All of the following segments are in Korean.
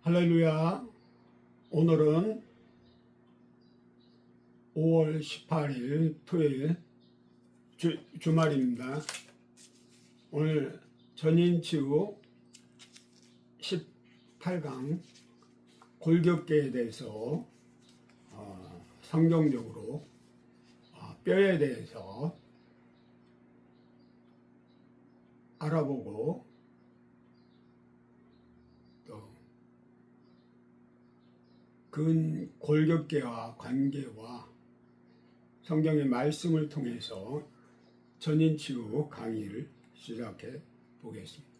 할렐루야. 오늘은 5월 18일 토요일 주말입니다. 오늘 전인치유 18강 골격계에 대해서 성경적으로 뼈에 대해서 알아보고 근골격계와 관계와 성경의 말씀을 통해서 전인치유 강의를 시작해 보겠습니다.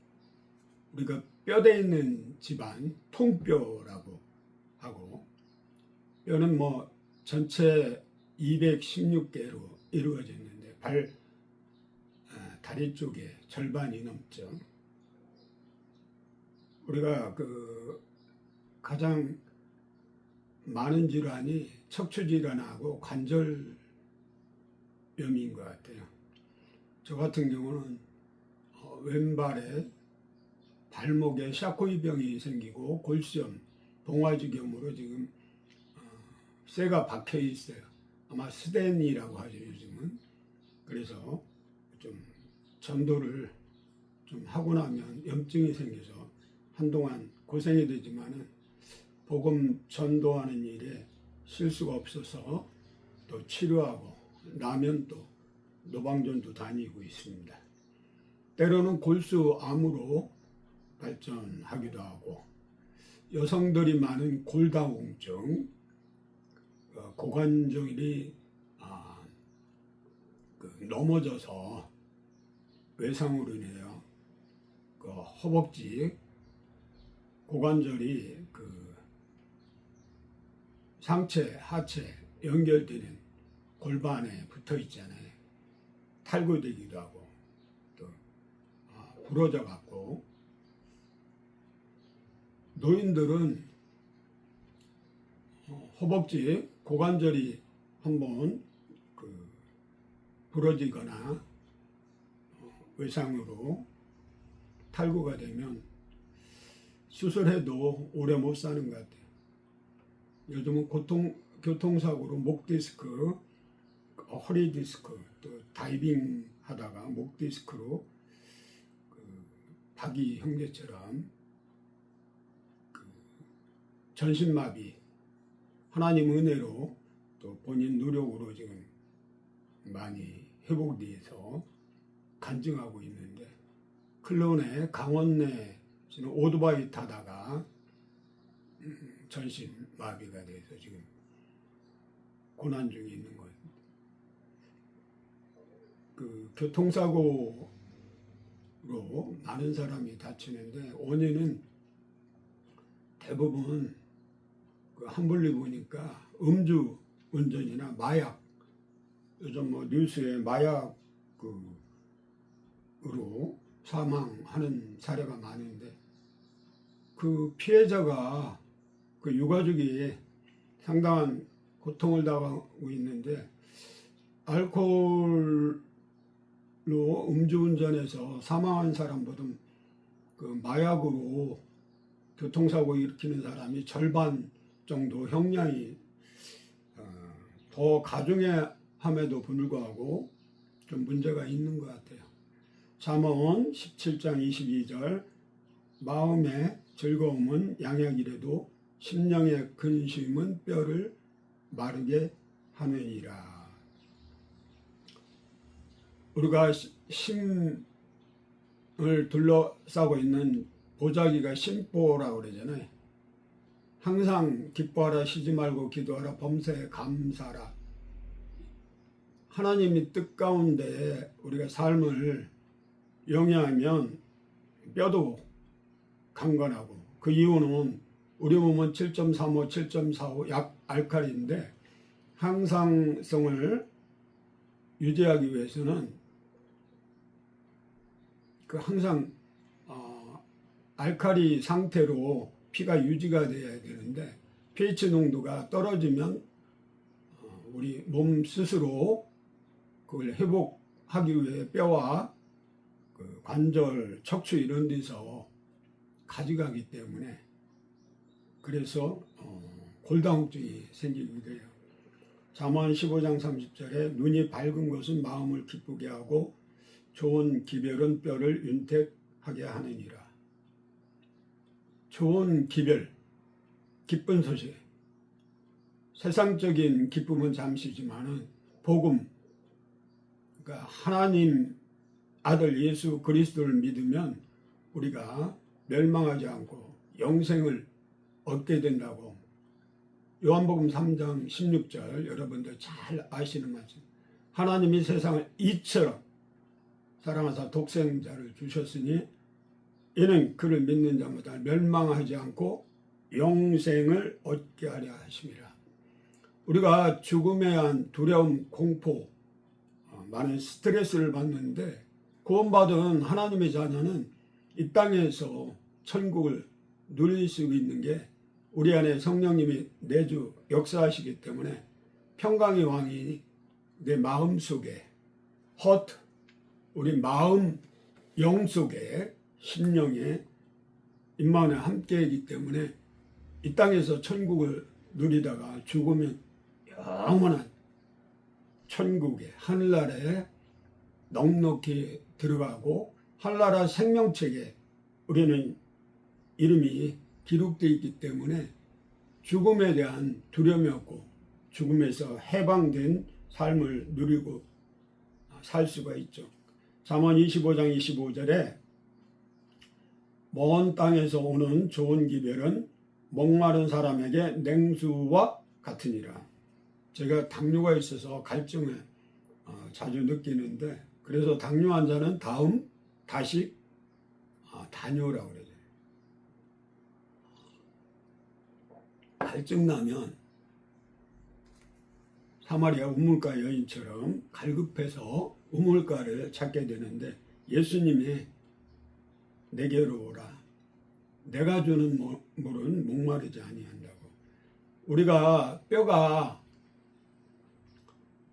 우리가 뼈대 있는 집안 통뼈라고 하고, 뼈는 전체 216개로 이루어져 있는데 다리 쪽에 절반이 넘죠. 우리가 가장 많은 질환이 척추질환하고 관절염인 것 같아요. 저 같은 경우는 왼발에 발목에 샤코이병이 생기고 골수염, 동화지경으로 지금 쇠가 박혀 있어요. 아마 스텐이라고 하죠, 요즘은. 그래서 좀 전도를 좀 하고 나면 염증이 생겨서 한동안 고생이 되지만은 복음 전도하는 일에 실수가 없어서 또 치료하고 나면 또 노방전도 다니고 있습니다. 때로는 골수암으로 발전하기도 하고, 여성들이 많은 골다공증, 고관절이 넘어져서 외상으로 인해요. 허벅지 고관절이 상체, 하체 연결되는 골반에 붙어 있잖아요. 탈구되기도 하고 또 부러져 갖고, 노인들은 허벅지 고관절이 한번 부러지거나 외상으로 탈구가 되면 수술해도 오래 못 사는 것 같아요. 요즘은 교통사고로 목 디스크, 허리 디스크, 또 다이빙 하다가 목 디스크로 박이 형제처럼 전신마비, 하나님 은혜로 또 본인 노력으로 지금 많이 회복돼서 간증하고 있는데, 클론에 강원내 오토바이 타다가 전신 마비가 돼서 지금 고난 중에 있는 거예요. 교통사고로 많은 사람이 다치는데, 원인은 대부분 한분리 보니까 음주 운전이나 마약, 요즘 뉴스에 마약으로 사망하는 사례가 많은데, 피해자가 유가족이 상당한 고통을 당하고 있는데, 알코올로 음주운전해서 사망한 사람보다 마약으로 교통사고 일으키는 사람이 절반 정도 형량이 더 가중함에도 불구하고 좀 문제가 있는 것 같아요. 잠언 17장 22절, 마음의 즐거움은 양약이라도 심령의 근심은 뼈를 마르게 하느니라. 우리가 심을 둘러싸고 있는 보자기가 심보라고 그러잖아요. 항상 기뻐하라, 쉬지 말고 기도하라, 범사에 감사하라. 하나님이 뜻 가운데 우리가 삶을 영위하면 뼈도 강건하고, 그 이유는 우리 몸은 7.35, 7.45 약 알칼리인데, 항상성을 유지하기 위해서는 항상 알칼리 상태로 피가 유지가 돼야 되는데, pH 농도가 떨어지면 우리 몸 스스로 그걸 회복하기 위해 뼈와 관절, 척추 이런 데서 가져가기 때문에 그래서 골다공증이 생기게 돼요. 잠언 15장 30절에 눈이 밝은 것은 마음을 기쁘게 하고 좋은 기별은 뼈를 윤택하게 하느니라. 좋은 기별, 기쁜 소식. 세상적인 기쁨은 잠시지만은 복음, 그러니까 하나님 아들 예수 그리스도를 믿으면 우리가 멸망하지 않고 영생을 얻게 된다고 요한복음 3장 16절 여러분들 잘 아시는 말씀. 하나님이 세상을 이처럼 사랑하사 독생자를 주셨으니 이는 그를 믿는 자마다 멸망하지 않고 영생을 얻게 하려 하심이라. 우리가 죽음에 대한 두려움, 공포, 많은 스트레스를 받는데 구원받은 하나님의 자녀는 이 땅에서 천국을 누릴 수 있는 게 우리 안에 성령님이 내주 역사하시기 때문에 평강의 왕이 내 마음 속에 허트, 우리 마음, 영 속에 심령에 임마은에 함께이기 때문에 이 땅에서 천국을 누리다가 죽으면 영원한 천국에 하늘나라에 넉넉히 들어가고 하늘나라 생명책에 우리는 이름이 기록되어 있기 때문에 죽음에 대한 두려움이 없고 죽음에서 해방된 삶을 누리고 살 수가 있죠. 잠언 25장 25절에 먼 땅에서 오는 좋은 기별은 목마른 사람에게 냉수와 같으니라. 제가 당뇨가 있어서 갈증을 자주 느끼는데 그래서 당뇨 환자는 다음 다시 다뇨라고 그러죠. 갈증 나면 사마리아 우물가 여인처럼 갈급해서 우물가를 찾게 되는데 예수님이 내게로 오라. 내가 주는 물은 목마르지 아니한다고. 우리가 뼈가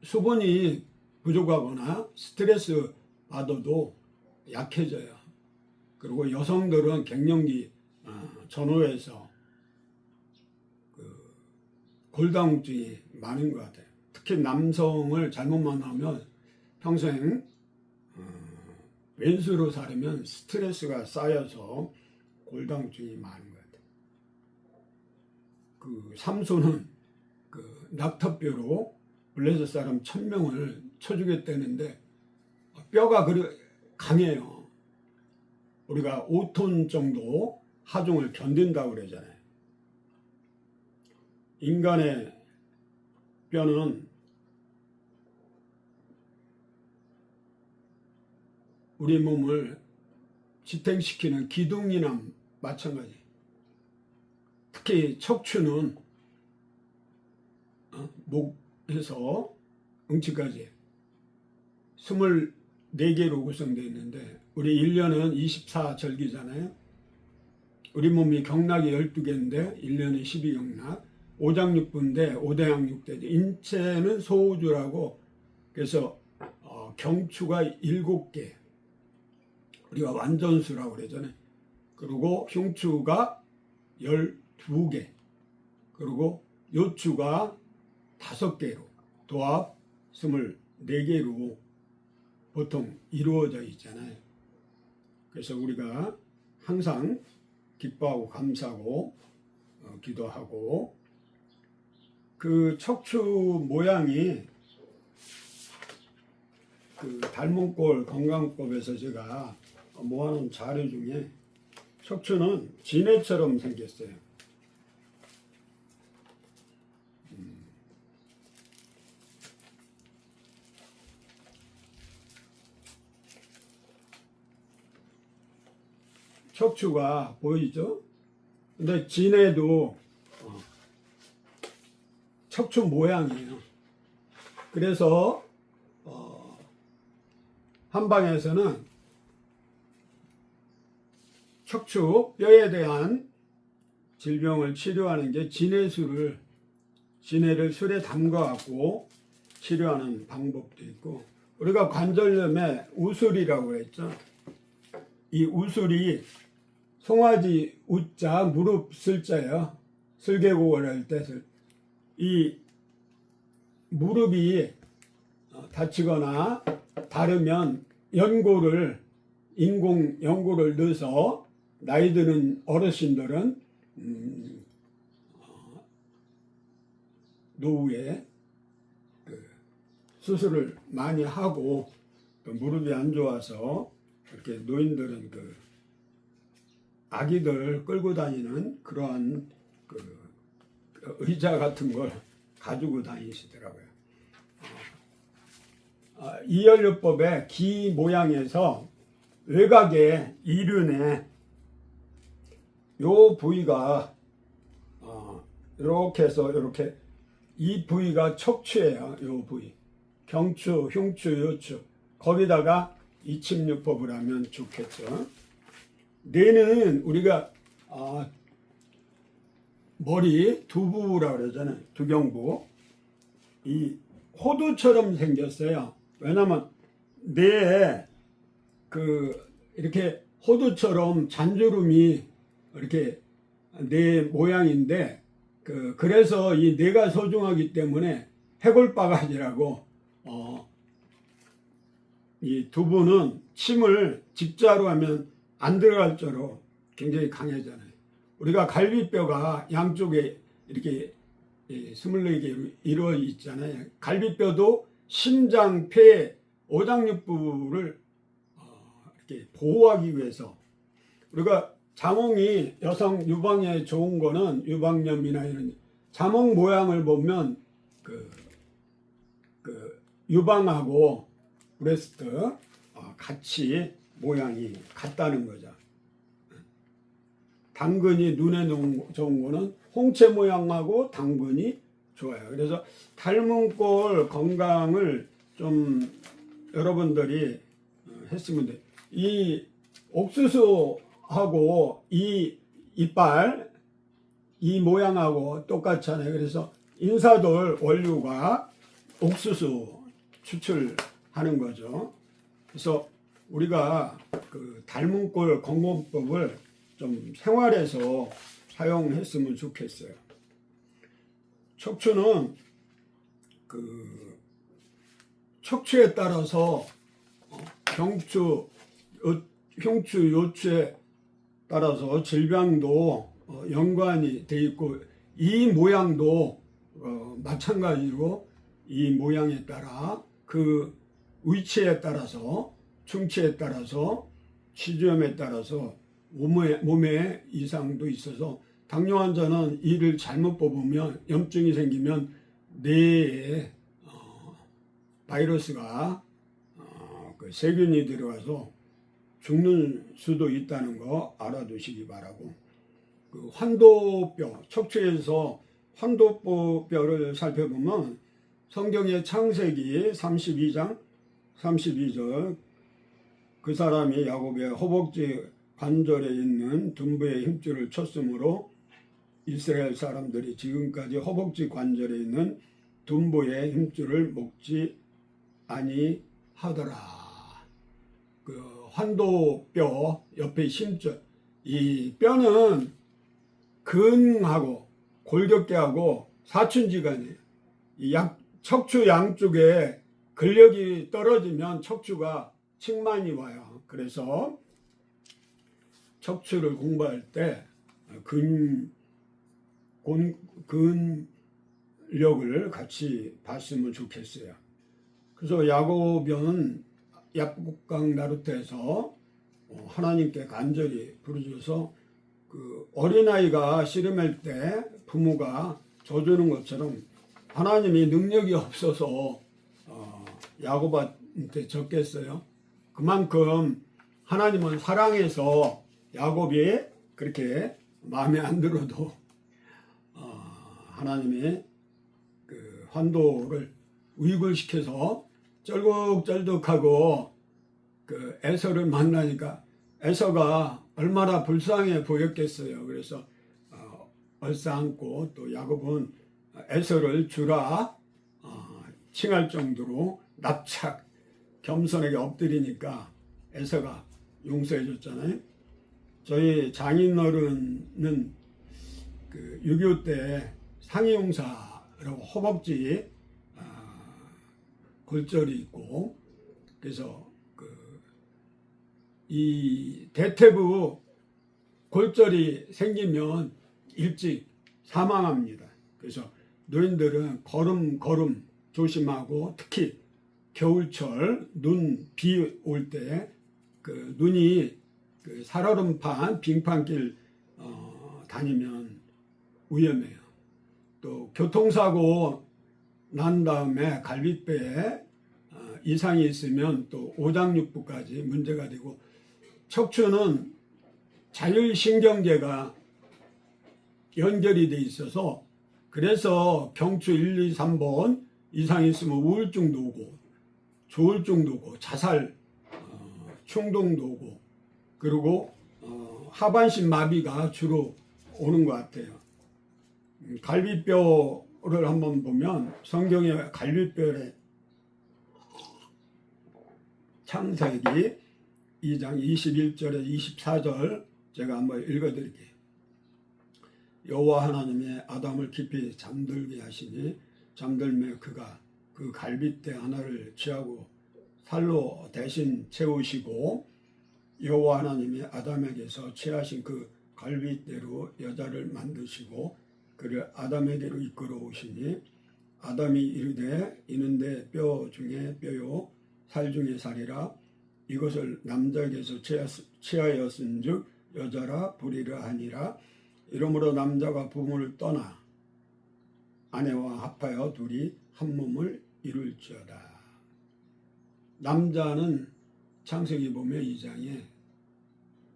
수분이 부족하거나 스트레스 받아도 약해져요. 그리고 여성들은 갱년기 전후에서 골다공증이 많은 것 같아요. 특히 남성을 잘못 만나면 평생 왼수로 살면 스트레스가 쌓여서 골다공증이 많은 것 같아요. 삼손은 낙타뼈로 블레셋 사람 1000명을 쳐주겠다는데 뼈가 강해요. 우리가 5톤 정도 하중을 견딘다고 그러잖아요. 인간의 뼈는 우리 몸을 지탱시키는 기둥이나 마찬가지. 특히 척추는 목에서 응치까지 24개로 구성되어 있는데 우리 1년은 24절기잖아요. 우리 몸이 경락이 12개인데 1년에 12경락, 오장육부인데 5대양육대. 인체는 소우주라고 그래서 경추가 7개. 우리가 완전수라고 그러잖아요. 그리고 흉추가 12개. 그리고 요추가 5개로 도합 24개로 보통 이루어져 있잖아요. 그래서 우리가 항상 기뻐하고 감사하고 기도하고 척추 모양이 달문골 건강법에서 제가 모아놓은 자료 중에 척추는 지네처럼 생겼어요. 척추가 보이죠? 근데 지네도 척추 모양이에요. 그래서 한방에서는 척추 뼈에 대한 질병을 치료하는 게 지네를 술에 담가갖고 치료하는 방법도 있고, 우리가 관절염에 우술이라고 했죠. 이 우술이 송아지 우자 무릎 쓸자예요. 슬개골이라는 뜻을 이 무릎이 다치거나 다르면 인공 연고를 넣어서 나이 드는 어르신들은 노후에 수술을 많이 하고 또 무릎이 안 좋아서 이렇게 노인들은 아기들 끌고 다니는 그러한 의자 같은 걸 가지고 다니시더라고요. 이연료법의 기 모양에서 외곽의 이륜에 요 부위가 이렇게 해서 이렇게 이 부위가 척추예요. 요 부위 경추, 흉추, 요추 거기다가 이침요법을 하면 좋겠죠. 뇌는 우리가 머리 두부라고 그러잖아요. 두경부 이 호두처럼 생겼어요. 왜냐면 뇌에 이렇게 호두처럼 잔주름이 이렇게 뇌 모양인데 그래서 이 뇌가 소중하기 때문에 해골바가지라고 이 두부는 침을 직자로 하면 안 들어갈 정도로 굉장히 강해잖아요. 우리가 갈비뼈가 양쪽에 이렇게 24개 이루어 있잖아요. 갈비뼈도 심장, 폐, 오장육부를 이렇게 보호하기 위해서 우리가 자몽이 여성 유방에 좋은 거는 유방염이나 이런 자몽 모양을 보면 유방하고 브레스트 같이 모양이 같다는 거죠. 당근이 눈에 좋은 거는 홍채 모양하고 당근이 좋아요. 그래서 닮은 꼴 건강을 좀 여러분들이 했으면 돼요. 이 옥수수하고 이 이빨 이 모양하고 똑같잖아요. 그래서 인사돌 원료가 옥수수 추출하는 거죠. 그래서 우리가 닮은 꼴 건강법을 좀 생활에서 사용했으면 좋겠어요. 척추는 척추에 따라서 경추, 흉추, 요추에 따라서 질병도 연관이 돼 있고 이 모양도 마찬가지로 이 모양에 따라 위치에 따라서 충치에 따라서 치주염에 따라서 몸에 이상도 있어서 당뇨 환자는 이를 잘못 뽑으면 염증이 생기면 뇌에 바이러스가 세균이 들어가서 죽는 수도 있다는 거 알아두시기 바라고. 환도뼈, 척추에서 환도뼈를 살펴보면 성경의 창세기 32장 32절 그 사람이 야곱의 허벅지 관절에 있는 둔부의 힘줄을 쳤으므로 이스라엘 사람들이 지금까지 허벅지 관절에 있는 둔부의 힘줄을 먹지 아니하더라. 환도뼈 옆에 힘줄, 이 뼈는 근하고 골격계하고 사춘지간이에요. 이 척추 양쪽에 근력이 떨어지면 척추가 측만이 와요. 그래서 척추를 공부할 때 근력을 같이 봤으면 좋겠어요. 그래서 야곱은 야복강 나루터에서 하나님께 간절히 부르짖어서 어린아이가 씨름할 때 부모가 져주는 것처럼 하나님이 능력이 없어서 야곱한테 졌겠어요. 그만큼 하나님은 사랑해서 야곱이 그렇게 마음에 안 들어도 하나님이 환도를 위굴시켜서 쩔뚝쩔뚝하고 에서를 만나니까 에서가 얼마나 불쌍해 보였겠어요. 그래서 얼싸안고 또 야곱은 에서를 주라 칭할 정도로 납작 겸손하게 엎드리니까 에서가 용서해 줬잖아요. 저희 장인어른은 그 6.25 때 상해용사라고 허벅지 골절이 있고, 그래서 이 대퇴부 골절이 생기면 일찍 사망합니다. 그래서 노인들은 걸음 조심하고, 특히 겨울철 비 올 때 그 눈이 그 살얼음판 빙판길 다니면 위험해요. 또 교통사고 난 다음에 갈비뼈에 이상이 있으면 또 오장육부까지 문제가 되고, 척추는 자율신경계가 연결이 돼 있어서, 그래서 경추 1, 2, 3번 이상 있으면 우울증도 오고 조울증도 오고 자살 충동도 오고, 그리고 하반신 마비가 주로 오는 것 같아요. 갈비뼈를 한번 보면 성경의 갈비뼈의 창세기 2장 21절에 24절 제가 한번 읽어드릴게요. 여호와 하나님이 아담을 깊이 잠들게 하시니 잠들매 그가 그 갈빗대 하나를 취하고 살로 대신 채우시고, 여호와 하나님이 아담에게서 취하신 그 갈빗대로 여자를 만드시고 그를 아담에게로 이끌어 오시니, 아담이 이르되 이는 내 뼈 중에 뼈요 살 중에 살이라, 이것을 남자에게서 취하였은즉 여자라 부리라 하니라. 이러므로 남자가 부모를 떠나 아내와 합하여 둘이 한 몸을 이룰지어다. 남자는 창세기 보면 2장에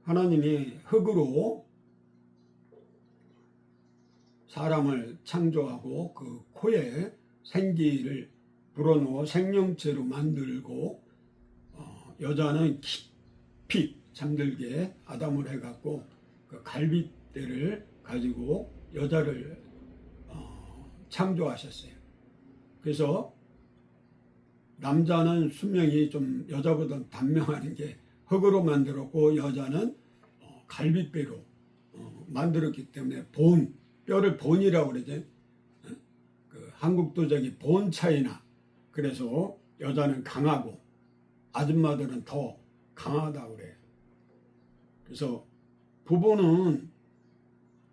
하나님이 흙으로 사람을 창조하고 그 코에 생기를 불어넣어 생명체로 만들고, 여자는 깊이 잠들게 아담을 해갖고 그 갈빗대를 가지고 여자를 창조하셨어요. 그래서 남자는 수명이 좀 여자보다 단명하는 게 흙으로 만들었고, 여자는 갈빗뼈로 만들었기 때문에 뼈를 본이라고 그러죠. 그 한국도적이 본 차이나, 그래서 여자는 강하고 아줌마들은 더 강하다고 그래요. 그래서 부부는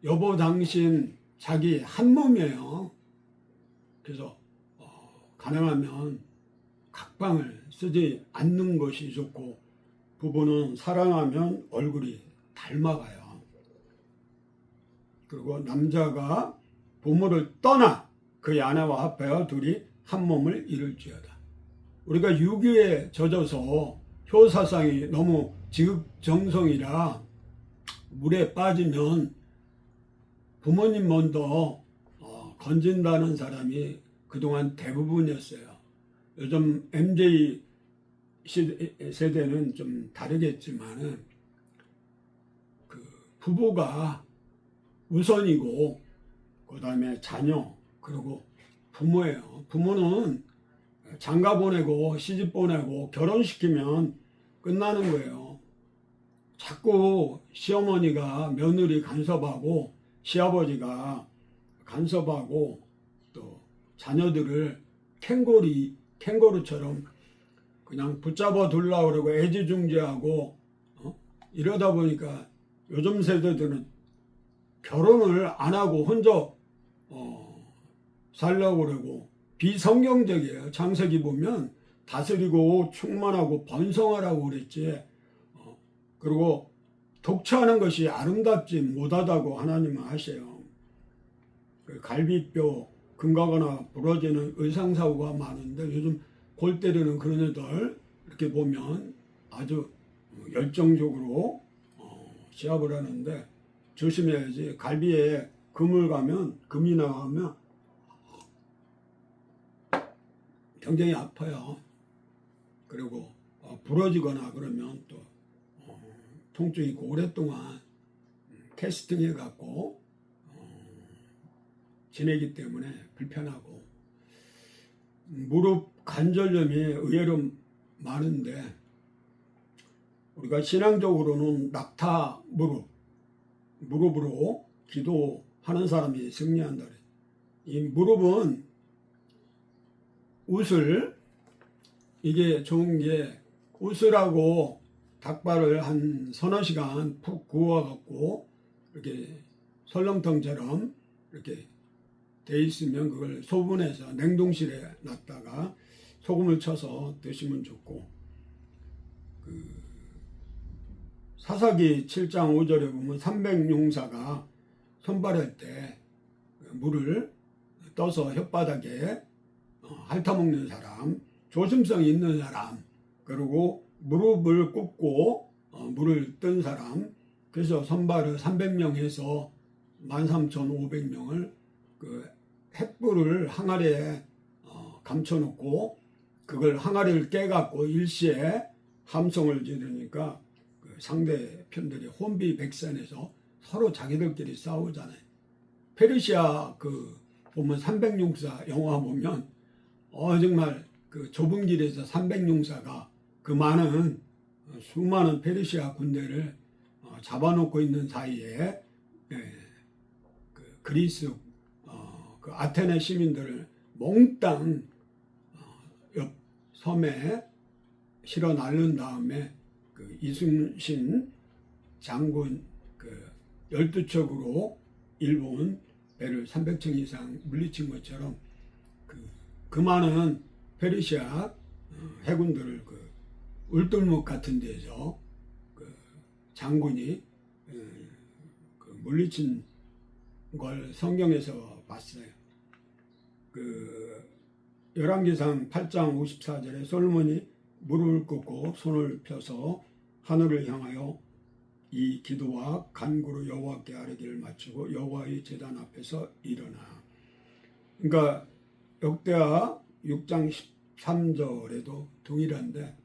여보 당신 자기 한 몸이에요. 그래서 가능하면 각방을 쓰지 않는 것이 좋고, 부부는 사랑하면 얼굴이 닮아가요. 그리고 남자가 부모를 떠나 그의 아내와 합하여 둘이 한 몸을 이룰지어다. 우리가 유교에 젖어서 효사상이 너무 지극정성이라 물에 빠지면 부모님 먼저 건진다는 사람이 그동안 대부분이었어요. 요즘 MZ 세대는 좀 다르겠지만은 그 부부가 우선이고, 그 다음에 자녀, 그리고 부모예요. 부모는 장가 보내고 시집 보내고 결혼시키면 끝나는 거예요. 자꾸 시어머니가 며느리 간섭하고 시아버지가 간섭하고 또 자녀들을 캥거루처럼 그냥 붙잡아 두려고 그러고 애지중지하고 이러다 보니까 요즘 세대들은 결혼을 안 하고 혼자 살려고 그러고 비성경적이에요. 창세기 보면 다스리고 충만하고 번성하라고 그랬지. 그리고 독처하는 것이 아름답지 못하다고 하나님은 하세요. 그 갈비뼈 금가거나 부러지는 의상사고가 많은데, 요즘 골 때리는 그런 애들 이렇게 보면 아주 열정적으로 시합을 하는데 조심해야지. 갈비에 금이 나가면 굉장히 아파요. 그리고 부러지거나 그러면 또 통증이 있고, 오랫동안 캐스팅 해갖고 지내기 때문에 불편하고, 무릎 관절염이 의외로 많은데, 우리가 신앙적으로는 낙타 무릎으로 기도하는 하는 사람이 승리한다. 이 무릎은 웃을, 이게 좋은 게 웃으라고 닭발을 한 서너 시간 푹 구워갖고 이렇게 설렁탕처럼 이렇게 돼 있으면 그걸 소분해서 냉동실에 놨다가 소금을 쳐서 드시면 좋고, 사사기 7장 5절에 보면 300용사가 손발할 때 물을 떠서 혓바닥에 핥아먹는 사람, 조심성 있는 사람, 그리고 무릎을 꿇고 물을 뜬 사람, 그래서 선발을 300명에서 13,500명을 그 횃불을 항아리에 감춰놓고 그걸 항아리를 깨갖고 일시에 함성을 지르니까 그 상대편들이 혼비백산해서 서로 자기들끼리 싸우잖아요. 페르시아 보면 300용사 영화 보면 정말 그 좁은 길에서 300용사가 그 많은 수많은 페르시아 군대를 잡아놓고 있는 사이에 그 그리스 그 아테네 시민들을 몽땅 옆 섬에 실어 날른 다음에 그 이순신 장군 그 12척으로 일본 배를 300척 이상 물리친 것처럼 그 많은 페르시아 해군들을 그 울돌목 같은 데서 그 장군이 그 물리친 걸 성경에서 봤어요. 그 열왕기상 8장 54절에 솔로몬이 무릎을 꿇고 손을 펴서 하늘을 향하여 이 기도와 간구로 여호와께 아뢰기를 마치고 여호와의 제단 앞에서 일어나. 그러니까 역대하 6장 13절에도 동일한데,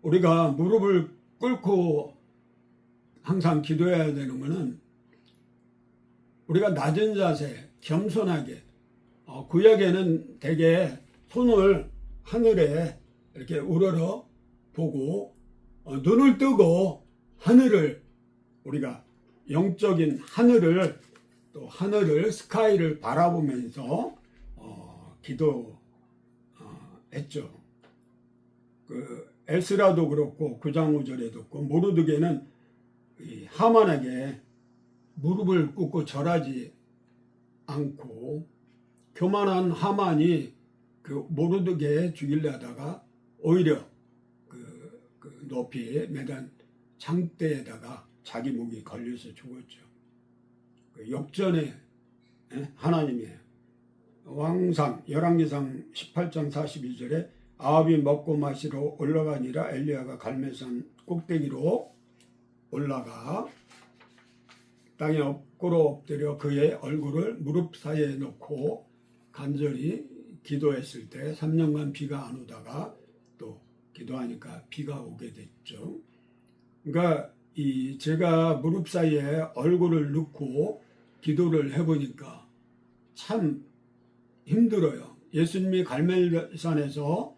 우리가 무릎을 꿇고 항상 기도해야 되는 것은 우리가 낮은 자세, 겸손하게, 구약에는 대개 손을 하늘에 이렇게 우러러 보고 눈을 뜨고 하늘을, 우리가 영적인 하늘을, 또 하늘을, 스카이를 바라보면서 기도했죠. 그 에스라도 그렇고 9장 5절에도 그렇고 모르드게는 하만에게 무릎을 꿇고 절하지 않고, 교만한 하만이 그 모르드게 죽이려 하다가 오히려 그 높이 매단 장대에다가 자기 목이 걸려서 죽었죠. 그 역전의 하나님이 왕상 열왕기상 18장 42절에 아합이 먹고 마시러 올라가니라 엘리야가 갈멜산 꼭대기로 올라가 땅에 엎고로 엎드려 그의 얼굴을 무릎 사이에 놓고 간절히 기도했을 때 3년간 비가 안 오다가 또 기도하니까 비가 오게 됐죠. 그러니까 제가 무릎 사이에 얼굴을 넣고 기도를 해보니까 참 힘들어요. 예수님이 갈멜산에서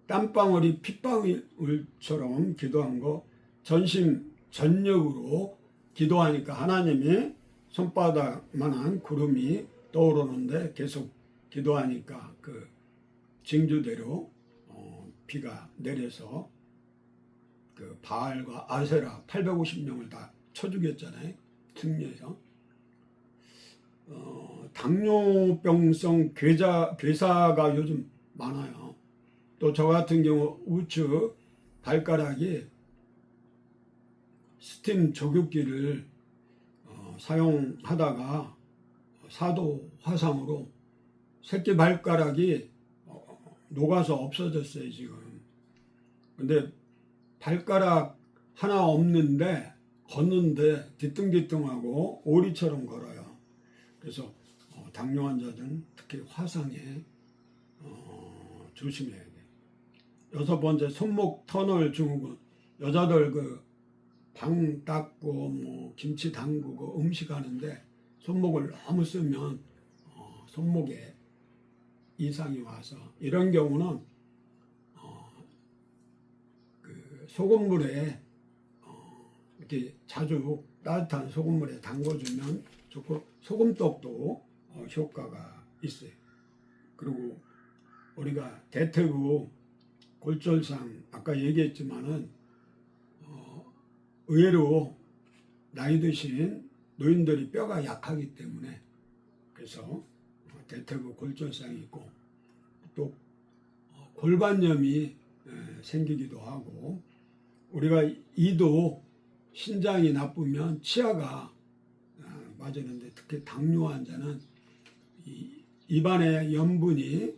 땀방울이 핏방울처럼 기도한 거 전심 전력으로 기도하니까 하나님이 손바닥만한 구름이 떠오르는데 계속 기도하니까 그 징조대로 비가 내려서 그 바알과 아세라 850명을 다 쳐 죽였잖아요. 승리해서. 당뇨병성 괴사가 요즘 많아요. 또 저 같은 경우 우측 발가락이 스팀 조격기를 사용하다가 사도 화상으로 새끼 발가락이 녹아서 없어졌어요 지금. 근데 발가락 하나 없는데 걷는데 뒤뚱뒤뚱하고 오리처럼 걸어요. 그래서 당뇨 환자들은 특히 화상에 조심해야 돼. 6번째, 손목 터널 증후군. 여자들 방 닦고 뭐 김치 담그고 음식하는데 손목을 너무 쓰면 손목에 이상이 와서, 이런 경우는 그 소금물에 이렇게 자주 따뜻한 소금물에 담궈주면 좋고, 소금떡도 효과가 있어요. 그리고 우리가 대퇴구 골절상 아까 얘기했지만은 의외로 나이 드신 노인들이 뼈가 약하기 때문에, 그래서 대퇴구 골절상이 있고 또 골반염이 생기기도 하고, 우리가 이도 신장이 나쁘면 치아가 맞았는데, 특히 당뇨 환자는 입안의 염분이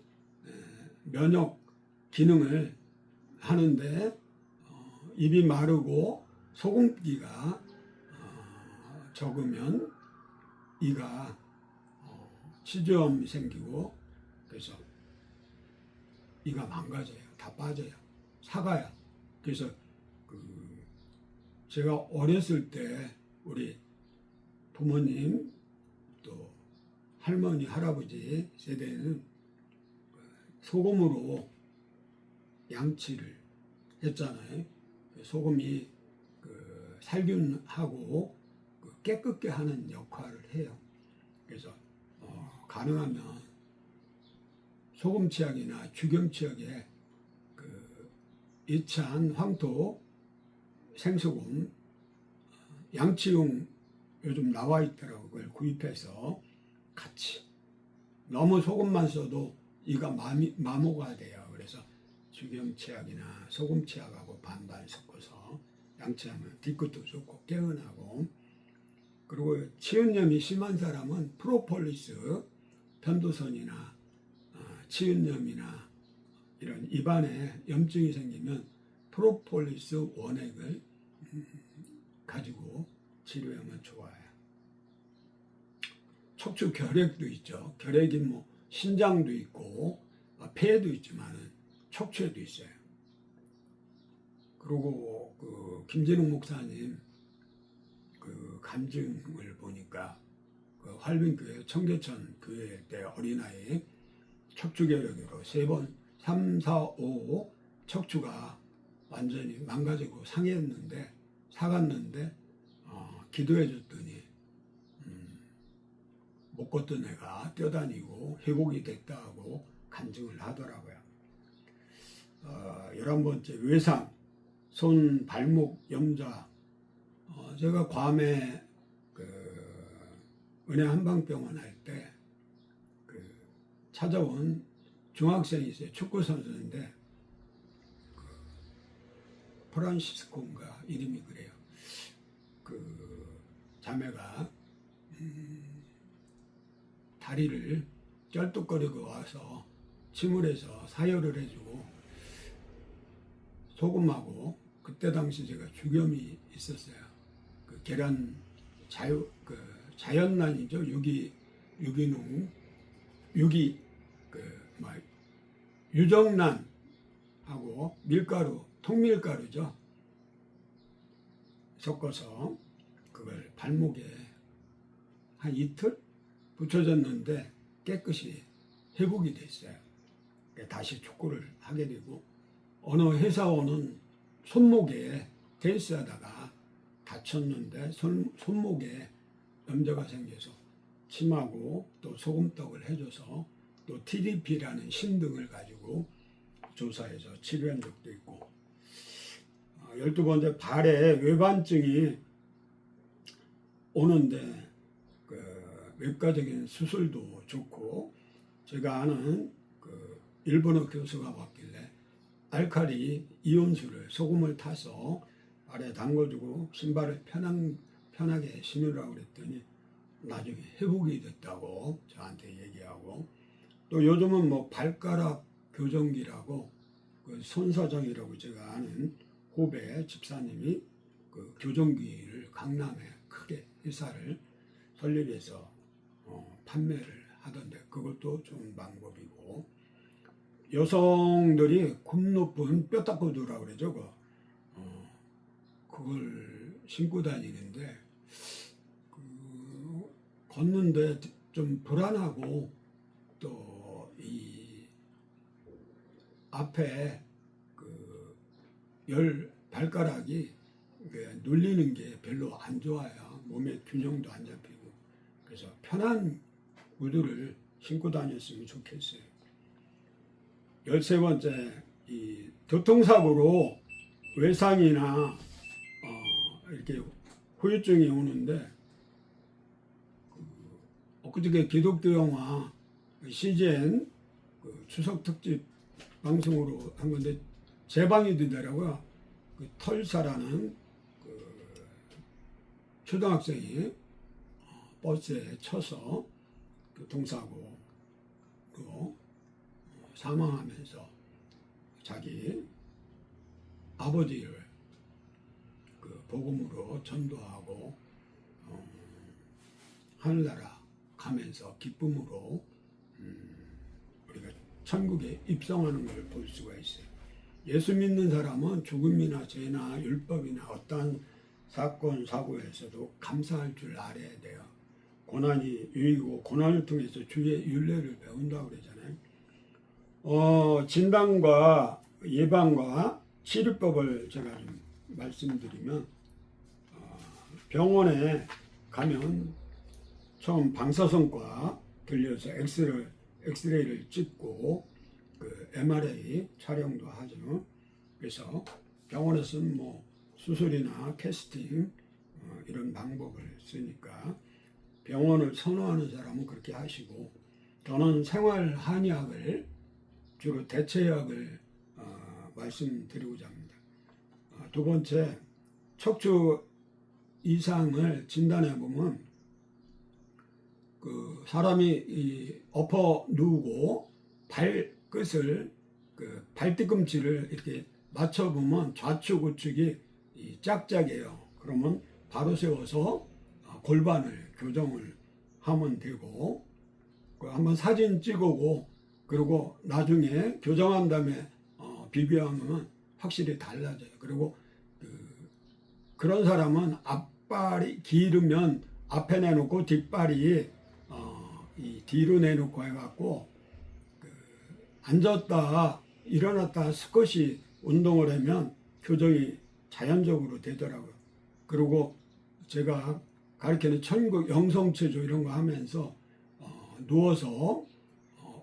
면역 기능을 하는데 입이 마르고 소금기가 적으면 이가 치주염이 생기고, 그래서 이가 망가져요. 다 빠져요. 사가요. 그래서 제가 어렸을 때 우리 부모님 또 할머니 할아버지 세대는 소금으로 양치를 했잖아요. 소금이 살균하고 깨끗게 하는 역할을 해요. 그래서 가능하면 소금 치약이나 죽염 치약에 이찬 황토 생소금 양치용 요즘 나와 있더라고요. 그걸 구입해서 같이, 너무 소금만 써도 이가 마모가 돼요. 그래서 죽염 치약이나 소금 치약하고 반반 섞어서 양치하면 뒤끝도 좋고 개운하고, 그리고 치은염이 심한 사람은 프로폴리스 편도선이나 치은염이나 이런 입안에 염증이 생기면 프로폴리스 원액을 가지고 치료하면 좋아요. 척추 결핵도 있죠. 결핵이 뭐 신장도 있고 폐에도 있지만은 척추에도 있어요. 그리고 김진웅 목사님 간증을 보니까 활빈교회 청계천 교회 때 어린아이 척추 결핵으로 3번 3, 4, 5 척추가 완전히 망가지고 사갔는데 기도해 줬더니 못 걷던 애가 뛰어다니고 회복이 됐다고 간증을 하더라고요. 11번째 외상, 손, 발목, 염좌. 제가 괌에 은혜 한방병원 할 때 찾아온 중학생이 있어요. 축구 선수인데 프란시스코인가 이름이 그래요. 자매가 다리를 쩔뚝거리고 와서 침울해서 사열을 해주고, 소금하고 그때 당시 제가 죽염이 있었어요. 계란 자연난이죠. 유정란하고 밀가루, 통밀가루죠. 섞어서 그걸 발목에 한 이틀 붙여졌는데 깨끗이 회복이 됐어요. 다시 축구를 하게 되고, 어느 회사원은 손목에 댄스하다가 다쳤는데 손목에 염좌가 생겨서 침하고 또 소금떡을 해줘서 또 TDP라는 신등을 가지고 조사해서 치료한 적도 있고, 12번째 발에 외반증이 오는데 외과적인 수술도 좋고, 제가 아는 일본어 교수가 왔길래 알칼리 이온수를 소금을 타서 발에 담궈주고 신발을 편하게 신으라고 그랬더니 나중에 회복이 됐다고 저한테 얘기하고, 또 요즘은 뭐 발가락 교정기라고 손사정이라고 제가 아는 후배 집사님이 교정기를 강남에 크게 회사를 설립해서 판매를 하던데, 그것도 좋은 방법이고, 여성들이 굽 높은 뼈다구두라고 그러죠. 그걸 신고 다니는데 걷는데 좀 불안하고, 또 이 앞에 발가락이 눌리는 게 별로 안 좋아요. 몸의 균형도 안 잡히고 그래서 편한 구두를 신고 다녔으면 좋겠어요. 13번째, 이 교통사고로 외상이나 이렇게 후유증이 오는데 엊그저께 기독교 영화 CGN 추석 특집 방송으로 한 건데 재방이 되더라고요. 그 털사라는 초등학생이 버스에 쳐서 교통사고로 사망하면서 자기 아버지를 복음으로 전도하고 하늘나라 가면서 기쁨으로 우리가 천국에 입성하는 걸 볼 수가 있어요. 예수 믿는 사람은 죽음이나 죄나 율법이나 어떠한 사건 사고에서도 감사할 줄 알아야 돼요. 고난이 유익이고 고난을 통해서 주의 윤례를 배운다고 그러잖아요. 진단과 예방과 치료법을 제가 좀 말씀드리면 병원에 가면 처음 방사선과 들려서 엑스레이를 찍고 그 MRI 촬영도 하죠. 그래서 병원에서는 뭐 수술이나 캐스팅 이런 방법을 쓰니까 병원을 선호하는 사람은 그렇게 하시고 저는 생활 한의학을 주로 대체약을 말씀드리고자 합니다. 두 번째, 척추 이상을 진단해 보면 그 사람이 엎어 누우고 발끝을 발뒤꿈치를 이렇게 맞춰 보면 좌측 우측이 짝짝이에요. 그러면 바로 세워서 골반을 교정을 하면 되고 한번 사진 찍어고 그리고 나중에 교정한 다음에 비교하면 확실히 달라져요. 그리고 그런 사람은 앞발이 길으면 앞에 내놓고 뒷발이 이 뒤로 내놓고 해갖고 앉았다 일어났다 스쿼시 운동을 하면 교정이 자연적으로 되더라고요. 그리고 제가 가르치는 천국 영성체조 이런 거 하면서 누워서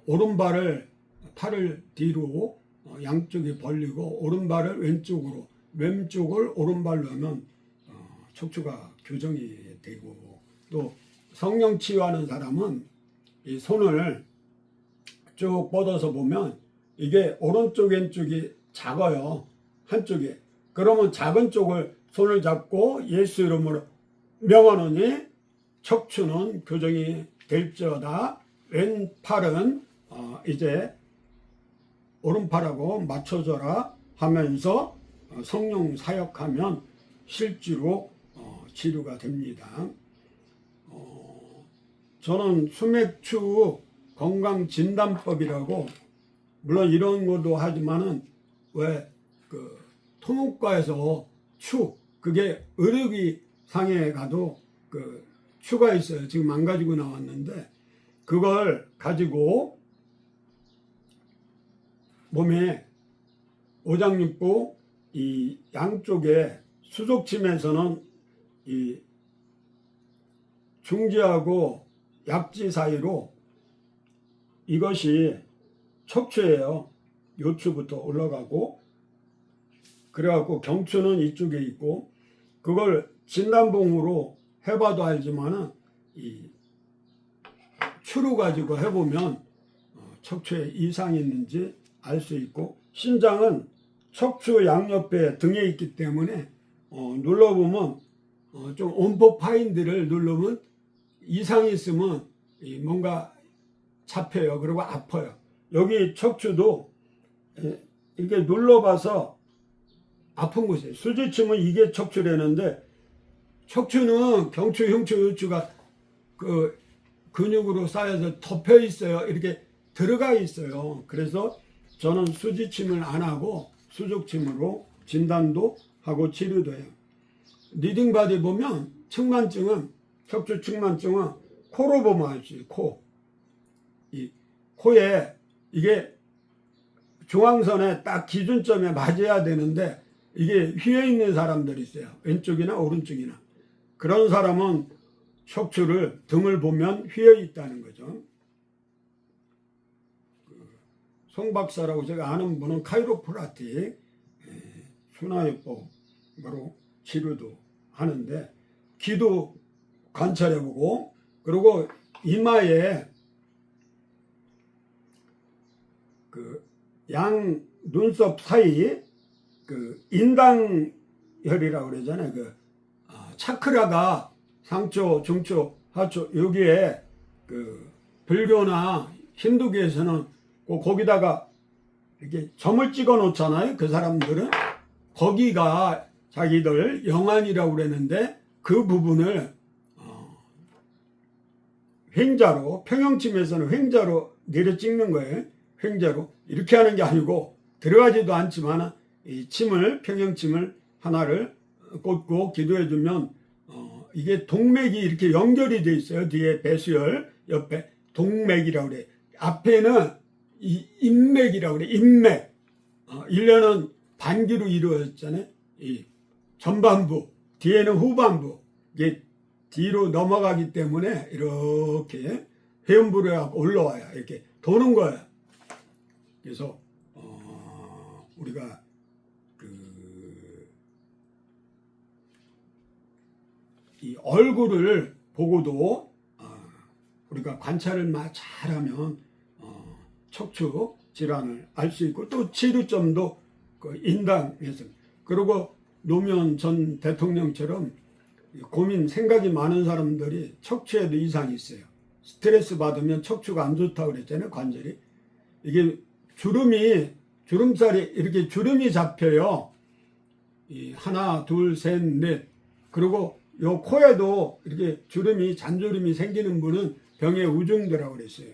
오른발을 팔을 뒤로 양쪽에 벌리고 오른발을 왼쪽을 오른발로 하면 척추가 교정이 되고 또 성령 치유하는 사람은 이 손을 쭉 뻗어서 보면 이게 오른쪽 왼쪽이 작아요. 한쪽에. 그러면 작은 쪽을 손을 잡고 예수 이름으로 명하노니 척추는 교정이 될지어다. 왼팔은 이제 오른팔하고 맞춰져라 하면서 성령 사역하면 실제로 치료가 됩니다. 저는 수맥추 건강진단법이라고 물론 이런 것도 하지만은 왜 그 통역과에서 그게 의료기 상에 가도 그 추가 있어요. 지금 안 가지고 나왔는데 그걸 가지고 몸에 오장육부 이 양쪽에 수족침에서는 이 중지하고 약지 사이로 이것이 척추예요. 요추부터 올라가고 그래갖고 경추는 이쪽에 있고 그걸 진단봉으로 해봐도 알지만은 이 추로 가지고 해보면 척추에 이상이 있는지 알 수 있고 신장은 척추 양옆에 등에 있기 때문에 눌러보면 좀 온폭 파인들을 누르면 이상이 있으면 뭔가 잡혀요. 그리고 아파요. 여기 척추도 이렇게 눌러봐서 아픈 곳이에요. 수지침은 이게 척추라는데 척추는 경추, 흉추, 요추가 그 근육으로 쌓여서 덮여 있어요. 이렇게 들어가 있어요. 그래서 저는 수지침을 안 하고 수족침으로 진단도 하고 치료도 해요. 리딩바디 보면 측만증은 척추 측만증은 코로 보면 알지. 이 코에 이게 중앙선에 딱 기준점에 맞아야 되는데 이게 휘어 있는 사람들이 있어요. 왼쪽이나 오른쪽이나. 그런 사람은 척추를 등을 보면 휘어 있다는 거죠. 송 박사라고 제가 아는 분은 카이로프라틱 순환요법으로 치료도 하는데 귀도 관찰해보고, 그리고 이마에 그 양 눈썹 사이 그 인당혈이라고 그러잖아요. 그 차크라가 상초, 중초, 하초 여기에 그 불교나 힌두교에서는 거기다가 이렇게 점을 찍어 놓잖아요. 그 사람들은 거기가 자기들 영안이라고 그랬는데 그 부분을 횡자로, 평형침에서는 횡자로 내려 찍는 거예요. 횡자로 이렇게 하는 게 아니고 들어가지도 않지만 이 침을, 평형침을 하나를 꽂고 기도해 주면 이게 동맥이 이렇게 연결이 돼 있어요. 뒤에 배수혈 옆에 동맥이라고 그래. 앞에는 이 인맥이라고 그래. 인맥. 1년은 반기로 이루어졌잖아요. 이 전반부, 뒤에는 후반부. 이게 뒤로 넘어가기 때문에 이렇게 회음부로 해갖고 올라와요. 이렇게 도는 거예요. 그래서 우리가 이 얼굴을 보고도 우리가 관찰을 잘하면 척추 질환을 알 수 있고, 또 치료점도 그 인당에서, 그리고 노무현 전 대통령처럼 고민 생각이 많은 사람들이 척추에도 이상이 있어요. 스트레스 받으면 척추가 안 좋다고 그랬잖아요. 관절이 이게 주름살이 이렇게 주름이 잡혀요. 이 하나 둘 셋 넷, 그리고 요 코에도 이렇게 주름이 잔주름이 생기는 분은 병의 우중대라고 그랬어요.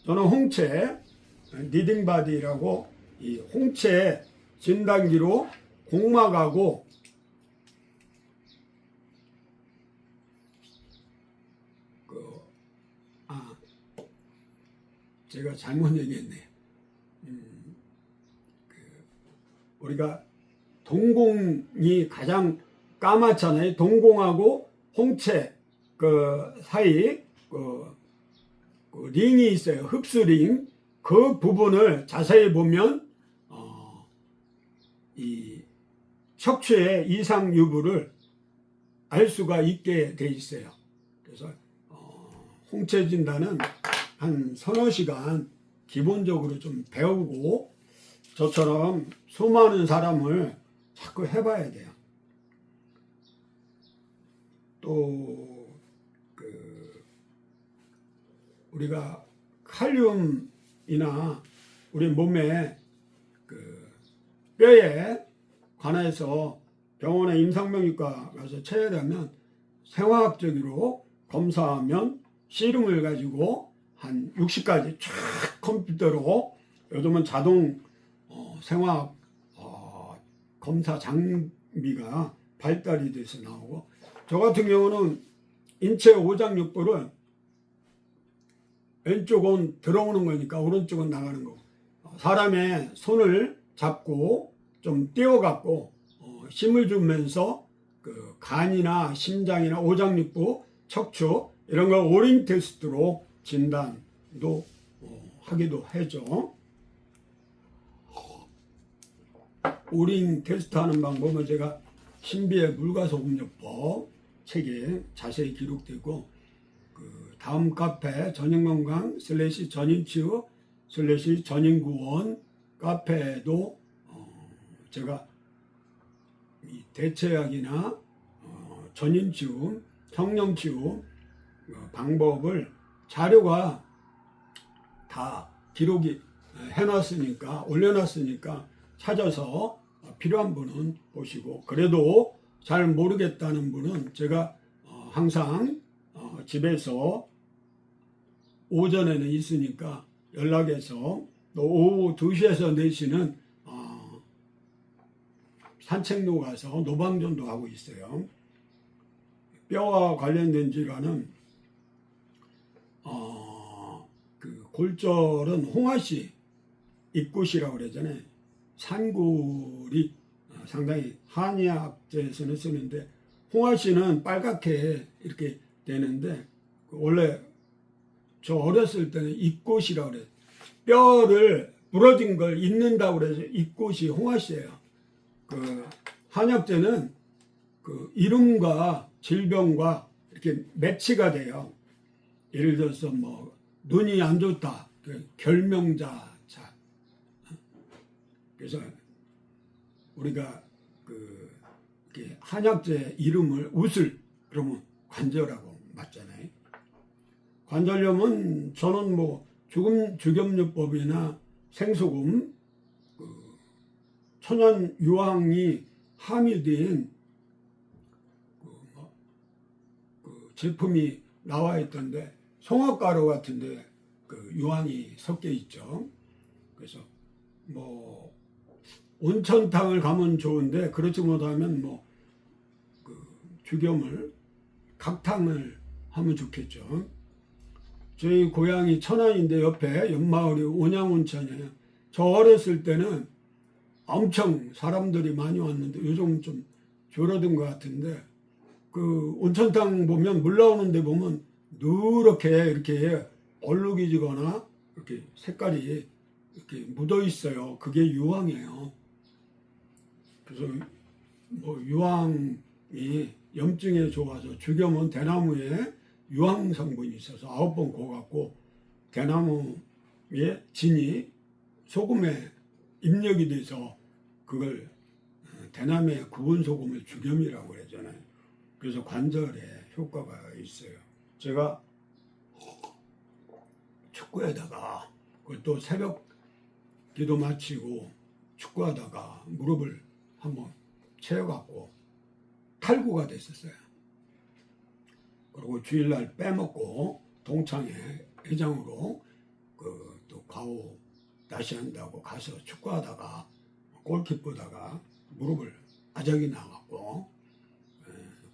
저는 홍채 리딩바디라고 이 홍채 진단기로 공막하고 제가 잘못 얘기했네요. 우리가 동공이 가장 까맣잖아요. 동공하고 홍채 그 사이 그 링이 있어요. 흡수링. 그 부분을 자세히 보면 이 척추의 이상 유부를 알 수가 있게 돼 있어요. 그래서 홍채 진단은 한 서너 시간 기본적으로 좀 배우고 저처럼 수많은 사람을 자꾸 해봐야 돼요. 또 우리가 칼륨이나 우리 몸에 뼈에 관해서 병원에 임상병리과 가서 체외하면 생화학적으로 검사하면 씨름을 가지고 한 60가지 쫙 컴퓨터로, 요즘은 자동 생화학 검사 장비가 발달이 돼서 나오고, 저 같은 경우는 인체 오장육부를 왼쪽은 들어오는 거니까 오른쪽은 나가는 거고, 사람의 손을 잡고 좀 띄워갖고 힘을 주면서 그 간이나 심장이나 오장육부, 척추 이런 거 오링 테스트로 진단도 하기도 하죠. 오링 테스트 하는 방법은 제가 신비의 물과소금요법 책에 자세히 기록되고, 그 다음 카페 전인건강 / 전인치유 / 전인구원 카페에도 제가 이 대체약이나 전인치유, 청렴치유 방법을 자료가 다 기록이 해놨으니까, 올려놨으니까 찾아서 필요한 분은 보시고, 그래도 잘 모르겠다는 분은 제가 항상 집에서 오전에는 있으니까 연락해서, 또 오후 2시에서 4시는 산책로 가서 노방전도 하고 있어요. 뼈와 관련된 질환은 그 골절은 홍화씨, 입굿이라고 그러잖아요. 산골이 상당히 한의학제에서는 쓰는데, 홍화씨는 빨갛게 이렇게 되는데 원래 저 어렸을 때는 잇꽃이라고 그래요. 뼈를 부러진 걸 잇는다고 그래서 잇꽃이 홍화씨예요. 그 한약재는 그 이름과 질병과 이렇게 매치가 돼요. 예를 들어서 뭐 눈이 안 좋다, 그 결명자자. 그래서 우리가 그 한약재 이름을 웃을 그러면 관절하고 맞잖아요. 관절염은 저는 뭐 죽염요법이나 생소금, 그 천연 유황이 함유된 그 제품이 나와 있던데 송화가루 같은데 그 유황이 섞여 있죠. 그래서 뭐 온천탕을 가면 좋은데 그렇지 못하면 뭐 그 죽염을 각탕을 하면 좋겠죠. 저희 고향이 천안인데 옆에 옆마을이 온양온천이에요. 저 어렸을 때는 엄청 사람들이 많이 왔는데 요즘 좀 줄어든 것 같은데 그 온천탕 보면 물 나오는 데 보면 누렇게 이렇게 얼룩이지거나 이렇게 색깔이 이렇게 묻어 있어요. 그게 유황이에요. 그래서 뭐 유황이 염증에 좋아서 죽염은 대나무에 유황 성분이 있어서 9번 고갖고 대나무의 진이 소금에 입력이 돼서 그걸 대나무의 구운 소금을 죽염이라고 그러잖아요. 그래서 관절에 효과가 있어요. 제가 축구에다가 또 새벽 기도 마치고 축구하다가 무릎을 한번 채워갖고 탈구가 됐었어요. 그리고 주일날 빼먹고 동창회 회장으로 그 또 가오 다시 한다고 가서 축구하다가 골키퍼다가 무릎을 아작이 나갖고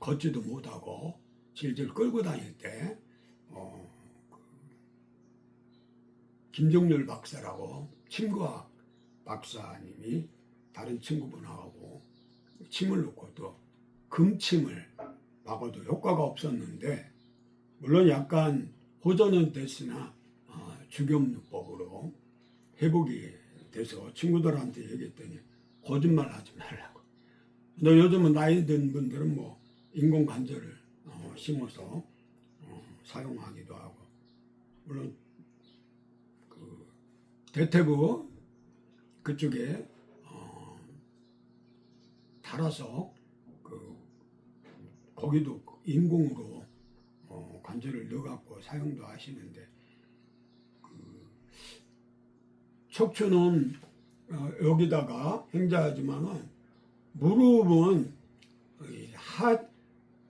걷지도 못하고 질질 끌고 다닐 때 김종렬 박사라고 침구학 박사님이 다른 친구분하고 침을 놓고 또 금침을 박아도 효과가 없었는데 물론 약간 호전은 됐으나 죽염요법으로 회복이 돼서 친구들한테 얘기했더니 거짓말 하지 말라고. 근데 요즘은 나이 든 분들은 뭐 인공 관절을 심어서 사용하기도 하고 물론 그 대퇴부 그쪽에 달아서 거기도 인공으로 관절을 넣어갖고 사용도 하시는데 척추는 여기다가 행자하지만은 무릎은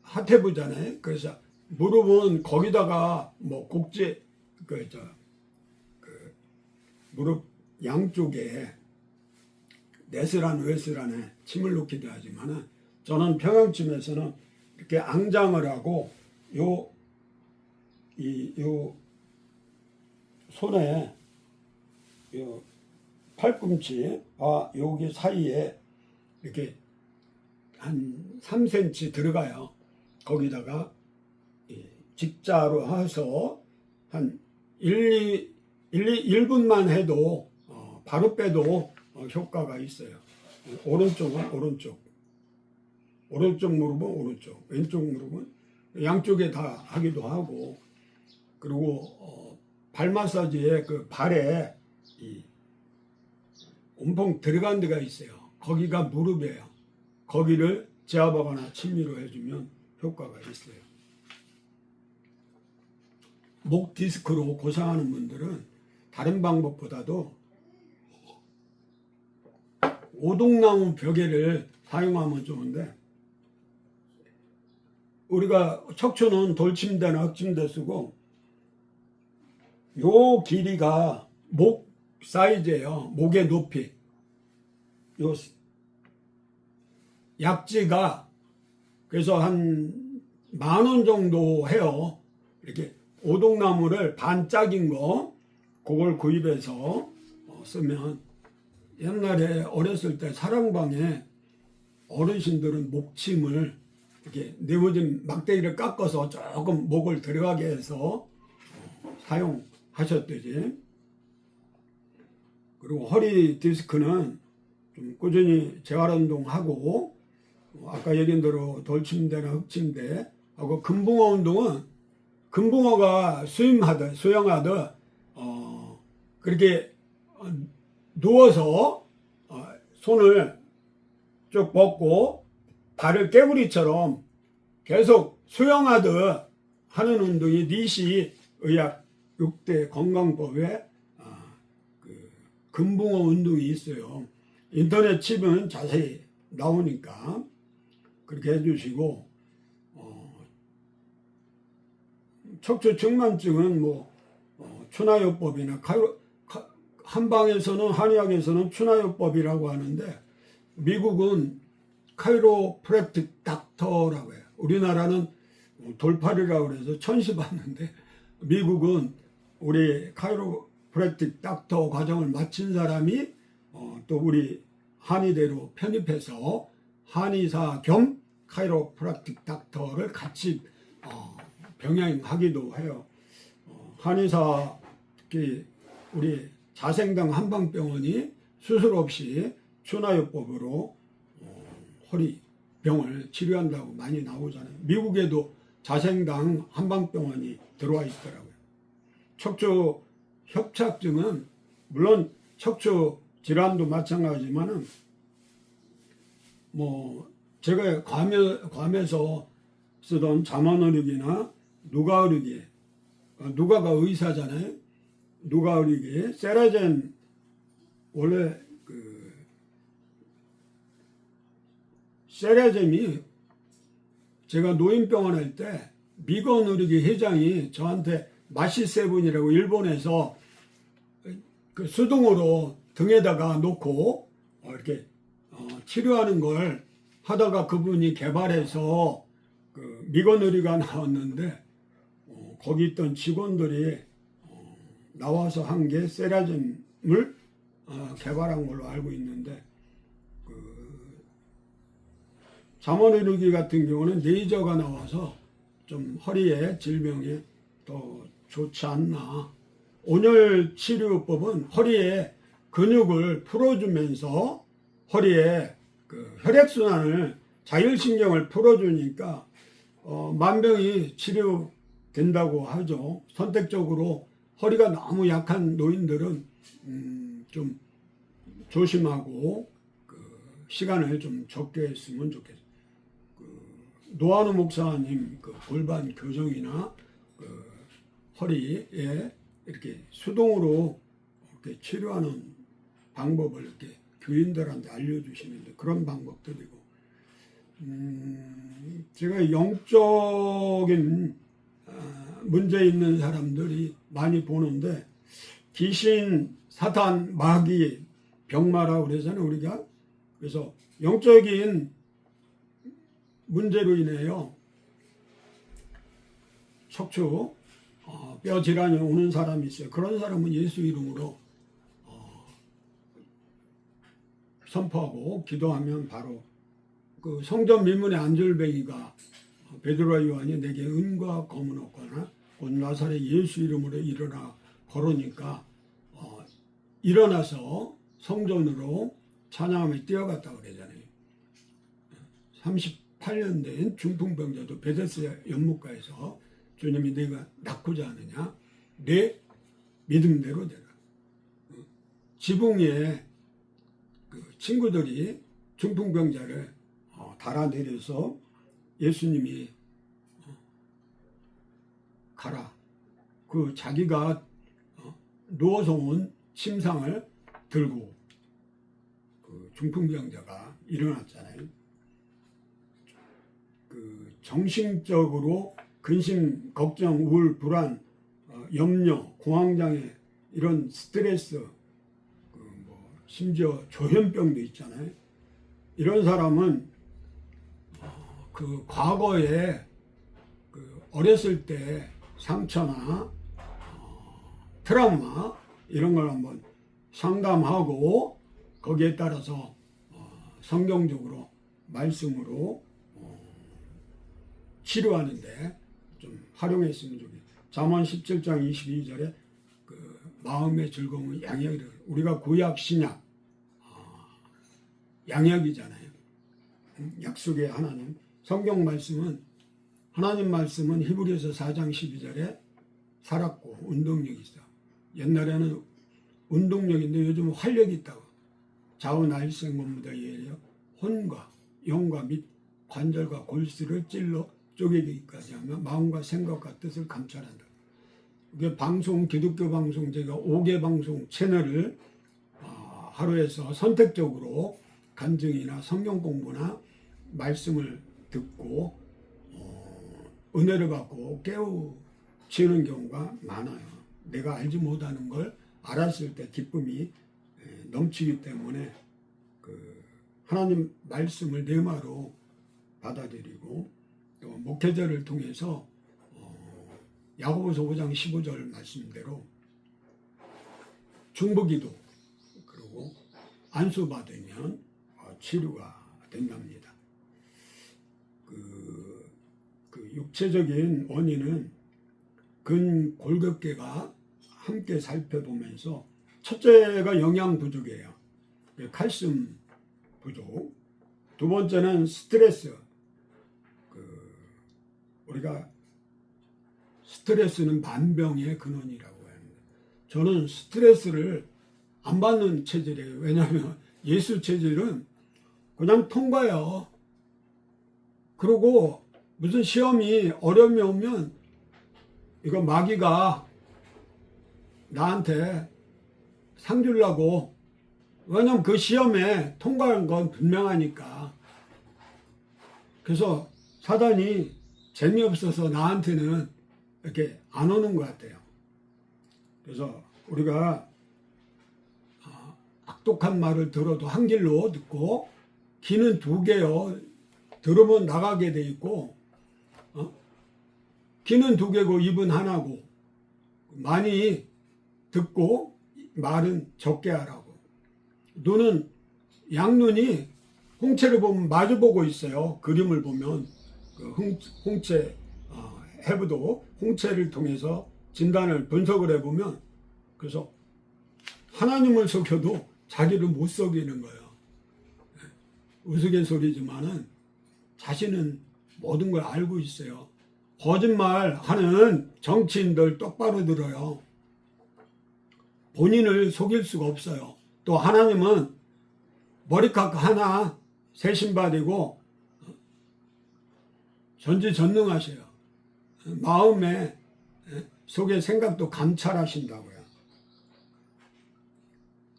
하태부잖아요. 그래서 무릎은 거기다가 뭐 곡지 무릎 양쪽에 내스란 외스란에 침을 놓기도 하지만은 저는 평양침에서는 이렇게 앙장을 하고 요 손에 요 팔꿈치와 여기 사이에 이렇게 한 3cm 들어가요. 거기다가 직자로 해서 한 1분만 해도 바로 빼도 효과가 있어요. 오른쪽은 오른쪽 무릎은 오른쪽, 왼쪽 무릎은 양쪽에 다 하기도 하고 그리고 발 마사지에 그 발에 이 온통 들어간 데가 있어요. 거기가 무릎이에요. 거기를 제압하거나 침미로 해주면 효과가 있어요. 목 디스크로 고생하는 분들은 다른 방법보다도 오동나무 벽에를 사용하면 좋은데 우리가 척추는 돌침대나 흑침대 쓰고 요 길이가 목 사이즈예요. 목의 높이. 요 약지가 그래서 한 10,000원 정도 해요. 이렇게 오동나무를 반짝인 거 그걸 구입해서 쓰면 옛날에 어렸을 때 사랑방에 어르신들은 목침을 이렇게 네모진 막대기를 깎아서 조금 목을 들어가게 해서 사용하셨듯이. 그리고 허리 디스크는 좀 꾸준히 재활운동하고 아까 얘기한 대로 돌침대나 흑침대 하고 금붕어 운동은 금붕어가 수영하듯 그렇게 누워서 손을 쭉 뻗고 발을 깨구리처럼 계속 수영하듯 하는 운동이 니시 의학 6대 건강법에 그 금붕어 운동이 있어요. 인터넷 치면 자세히 나오니까 그렇게 해주시고, 척추 측만증은 추나요법이나 한방에서는 한의학에서는 추나요법이라고 하는데 미국은 카이로프랙틱 닥터라고 해요. 우리나라는 돌팔이라고 해서 천시 받는데 미국은 우리 카이로프랙틱 닥터 과정을 마친 사람이 또 우리 한의대로 편입해서 한의사 겸 카이로프랙틱 닥터를 같이 병행하기도 해요. 한의사 특히 우리 자생당 한방병원이 수술 없이 추나요법으로 허리 병을 치료한다고 많이 나오잖아요. 미국에도 자생당 한방병원이 들어와 있더라고요. 척추 협착증은 물론 척추 질환도 마찬가지지만은 제가 괌에서 쓰던 자만의료기나 누가의료기, 누가가 의사잖아요. 누가의료기 세라젠 원래 세라젬이 제가 노인병원 할 때 미건 의료기 회장이 저한테 마시세븐이라고 일본에서 그 수동으로 등에다가 놓고 이렇게 치료하는 걸 하다가 그분이 개발해서 그 미건 의료가 나왔는데 거기 있던 직원들이 나와서 한 게 세라젬을 개발한 걸로 알고 있는데 자만의료기 같은 경우는 레이저가 나와서 좀 허리에 질병에 더 좋지 않나. 온열 치료법은 허리에 근육을 풀어주면서 허리에 그 혈액순환을 자율신경을 풀어주니까 만병이 치료된다고 하죠. 선택적으로 허리가 너무 약한 노인들은 좀 조심하고 시간을 좀 적게 했으면 좋겠어요. 노한우 목사님 골반 교정이나 허리에 이렇게 수동으로 이렇게 치료하는 방법을 이렇게 교인들한테 알려주시는데 그런 방법들이고, 제가 영적인 문제 있는 사람들이 많이 보는데 귀신, 사탄, 마귀, 병마라고 그러잖아요 우리가. 그래서 영적인 문제로 인해요 척추 뼈 질환이 오는 사람이 있어요. 그런 사람은 예수 이름으로 선포하고 기도하면 바로 그 성전 미문의 안절뱅이가 베드로와 요한이 내게 은과 검은 얻거나 곧 나사렛 예수 이름으로 일어나 걸으니까 일어나서 성전으로 찬양하며 뛰어갔다 그러잖아요. 38년 된 중풍병자도 베데스다 연못가에서 주님이 내가 낫고자 하느냐 내 믿음대로 되라. 지붕에 그 친구들이 중풍병자를 달아내려서 예수님이 가라. 그 자기가 누워서 온 침상을 들고 그 중풍병자가 일어났잖아요. 그 정신적으로 근심, 걱정, 우울, 불안, 염려, 공황장애 이런 스트레스, 심지어 조현병도 있잖아요. 이런 사람은 그 과거에 그 어렸을 때 상처나 트라우마 이런 걸 한번 상담하고 거기에 따라서 성경적으로 말씀으로 치료하는데 좀 활용했으면 좋겠어요. 잠언 17장 22절에 그 마음의 즐거움은 양약이라. 우리가 구약 신약 양약이잖아요. 약속의 하나님. 성경 말씀은 하나님 말씀은 히브리서 4장 12절에 살았고 운동력이 있어. 옛날에는 운동력인데 요즘은 활력이 있다고. 좌우 나일생 몸보다 예려 혼과 영과 및 관절과 골수를 찔러 쪼개기까지 하며 마음과 생각과 뜻을 감찰한다. 이게 방송 기독교 방송 제가 5개 방송 채널을 하루에서 선택적으로 간증이나 성경 공부나 말씀을 듣고 은혜를 받고 깨우치는 경우가 많아요. 내가 알지 못하는 걸 알았을 때 기쁨이 넘치기 때문에 그 하나님 말씀을 내마로 받아들이고 또 목회자를 통해서 야고보서 5장 15절 말씀대로 중보기도 그리고 안수받으면 치료가 된답니다. 그 육체적인 원인은 근골격계가 함께 살펴보면서 첫째가 영양 부족이에요. 칼슘 부족. 두 번째는 스트레스. 우리가 스트레스는 만병의 근원이라고 합니다. 저는 스트레스를 안 받는 체질이에요. 왜냐하면 예수 체질은 그냥 통과해요. 그리고 무슨 시험이 어려움이 오면 이거 마귀가 나한테 상 주려고. 왜냐면 그 시험에 통과한 건 분명하니까. 그래서 사단이 재미없어서 나한테는 이렇게 안 오는 것 같아요. 그래서 우리가 악독한 말을 들어도 한 길로 듣고 귀는 두 개요. 들으면 나가게 돼 있고 귀는 두 개고 입은 하나고 많이 듣고 말은 적게 하라고. 눈은 양눈이 홍채를 보면 마주보고 있어요. 그림을 보면 그 홍채 해부도 홍채를 통해서 진단을 분석을 해보면 그래서 하나님을 속여도 자기를 못 속이는 거예요. 우스갯소리지만은 자신은 모든 걸 알고 있어요. 거짓말하는 정치인들 똑바로 들어요. 본인을 속일 수가 없어요. 또 하나님은 머리카락 하나 새 신발이고 전지전능하셔요. 마음에 속의 생각도 감찰하신다고요.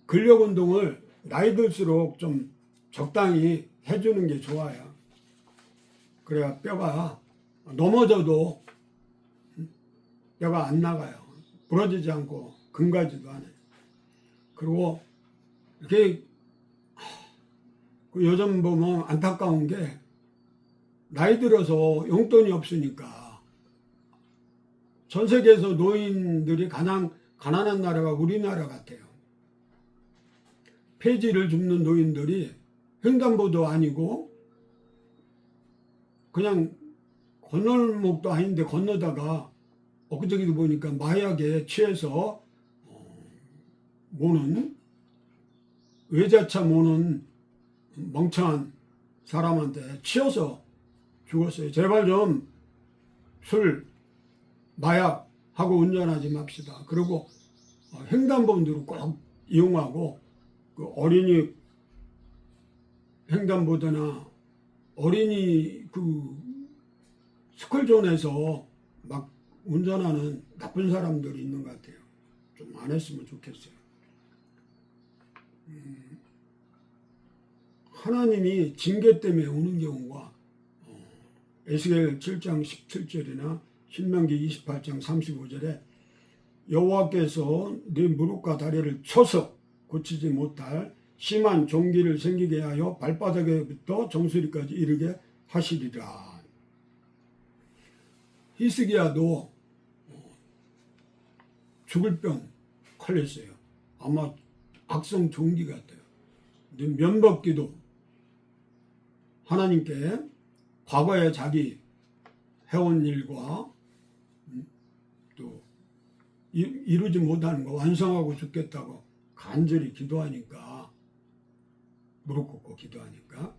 근력 운동을 나이 들수록 좀 적당히 해주는 게 좋아요. 그래야 뼈가 넘어져도 뼈가 안 나가요. 부러지지 않고 금가지도 않아요. 그리고 이렇게 요즘 보면 안타까운 게 나이 들어서 용돈이 없으니까 전 세계에서 노인들이 가장 가난한 나라가 우리나라 같아요. 폐지를 줍는 노인들이 횡단보도 아니고 그냥 건널목도 아닌데 건너다가 엊그저께도 보니까 마약에 취해서 모는 외제차 모는 멍청한 사람한테 치여서 죽었어요. 제발 좀 술, 마약하고 운전하지 맙시다. 그리고 횡단보도를 꼭 이용하고 그 어린이 횡단보도나 어린이 그 스쿨존에서 막 운전하는 나쁜 사람들이 있는 것 같아요. 좀 안 했으면 좋겠어요. 하나님이 징계 때문에 오는 경우가 에스겔 7장 17절이나 신명기 28장 35절에 여호와께서 네 무릎과 다리를 쳐서 고치지 못할 심한 종기를 생기게 하여 발바닥에부터 정수리까지 이르게 하시리라. 히스기야도 죽을 병 걸렸어요. 아마 악성 종기 같아요. 근데 면박기도 하나님께 과거에 자기 해온 일과 또 이루지 못하는 거 완성하고 죽겠다고 간절히 기도하니까, 무릎 꿇고 기도하니까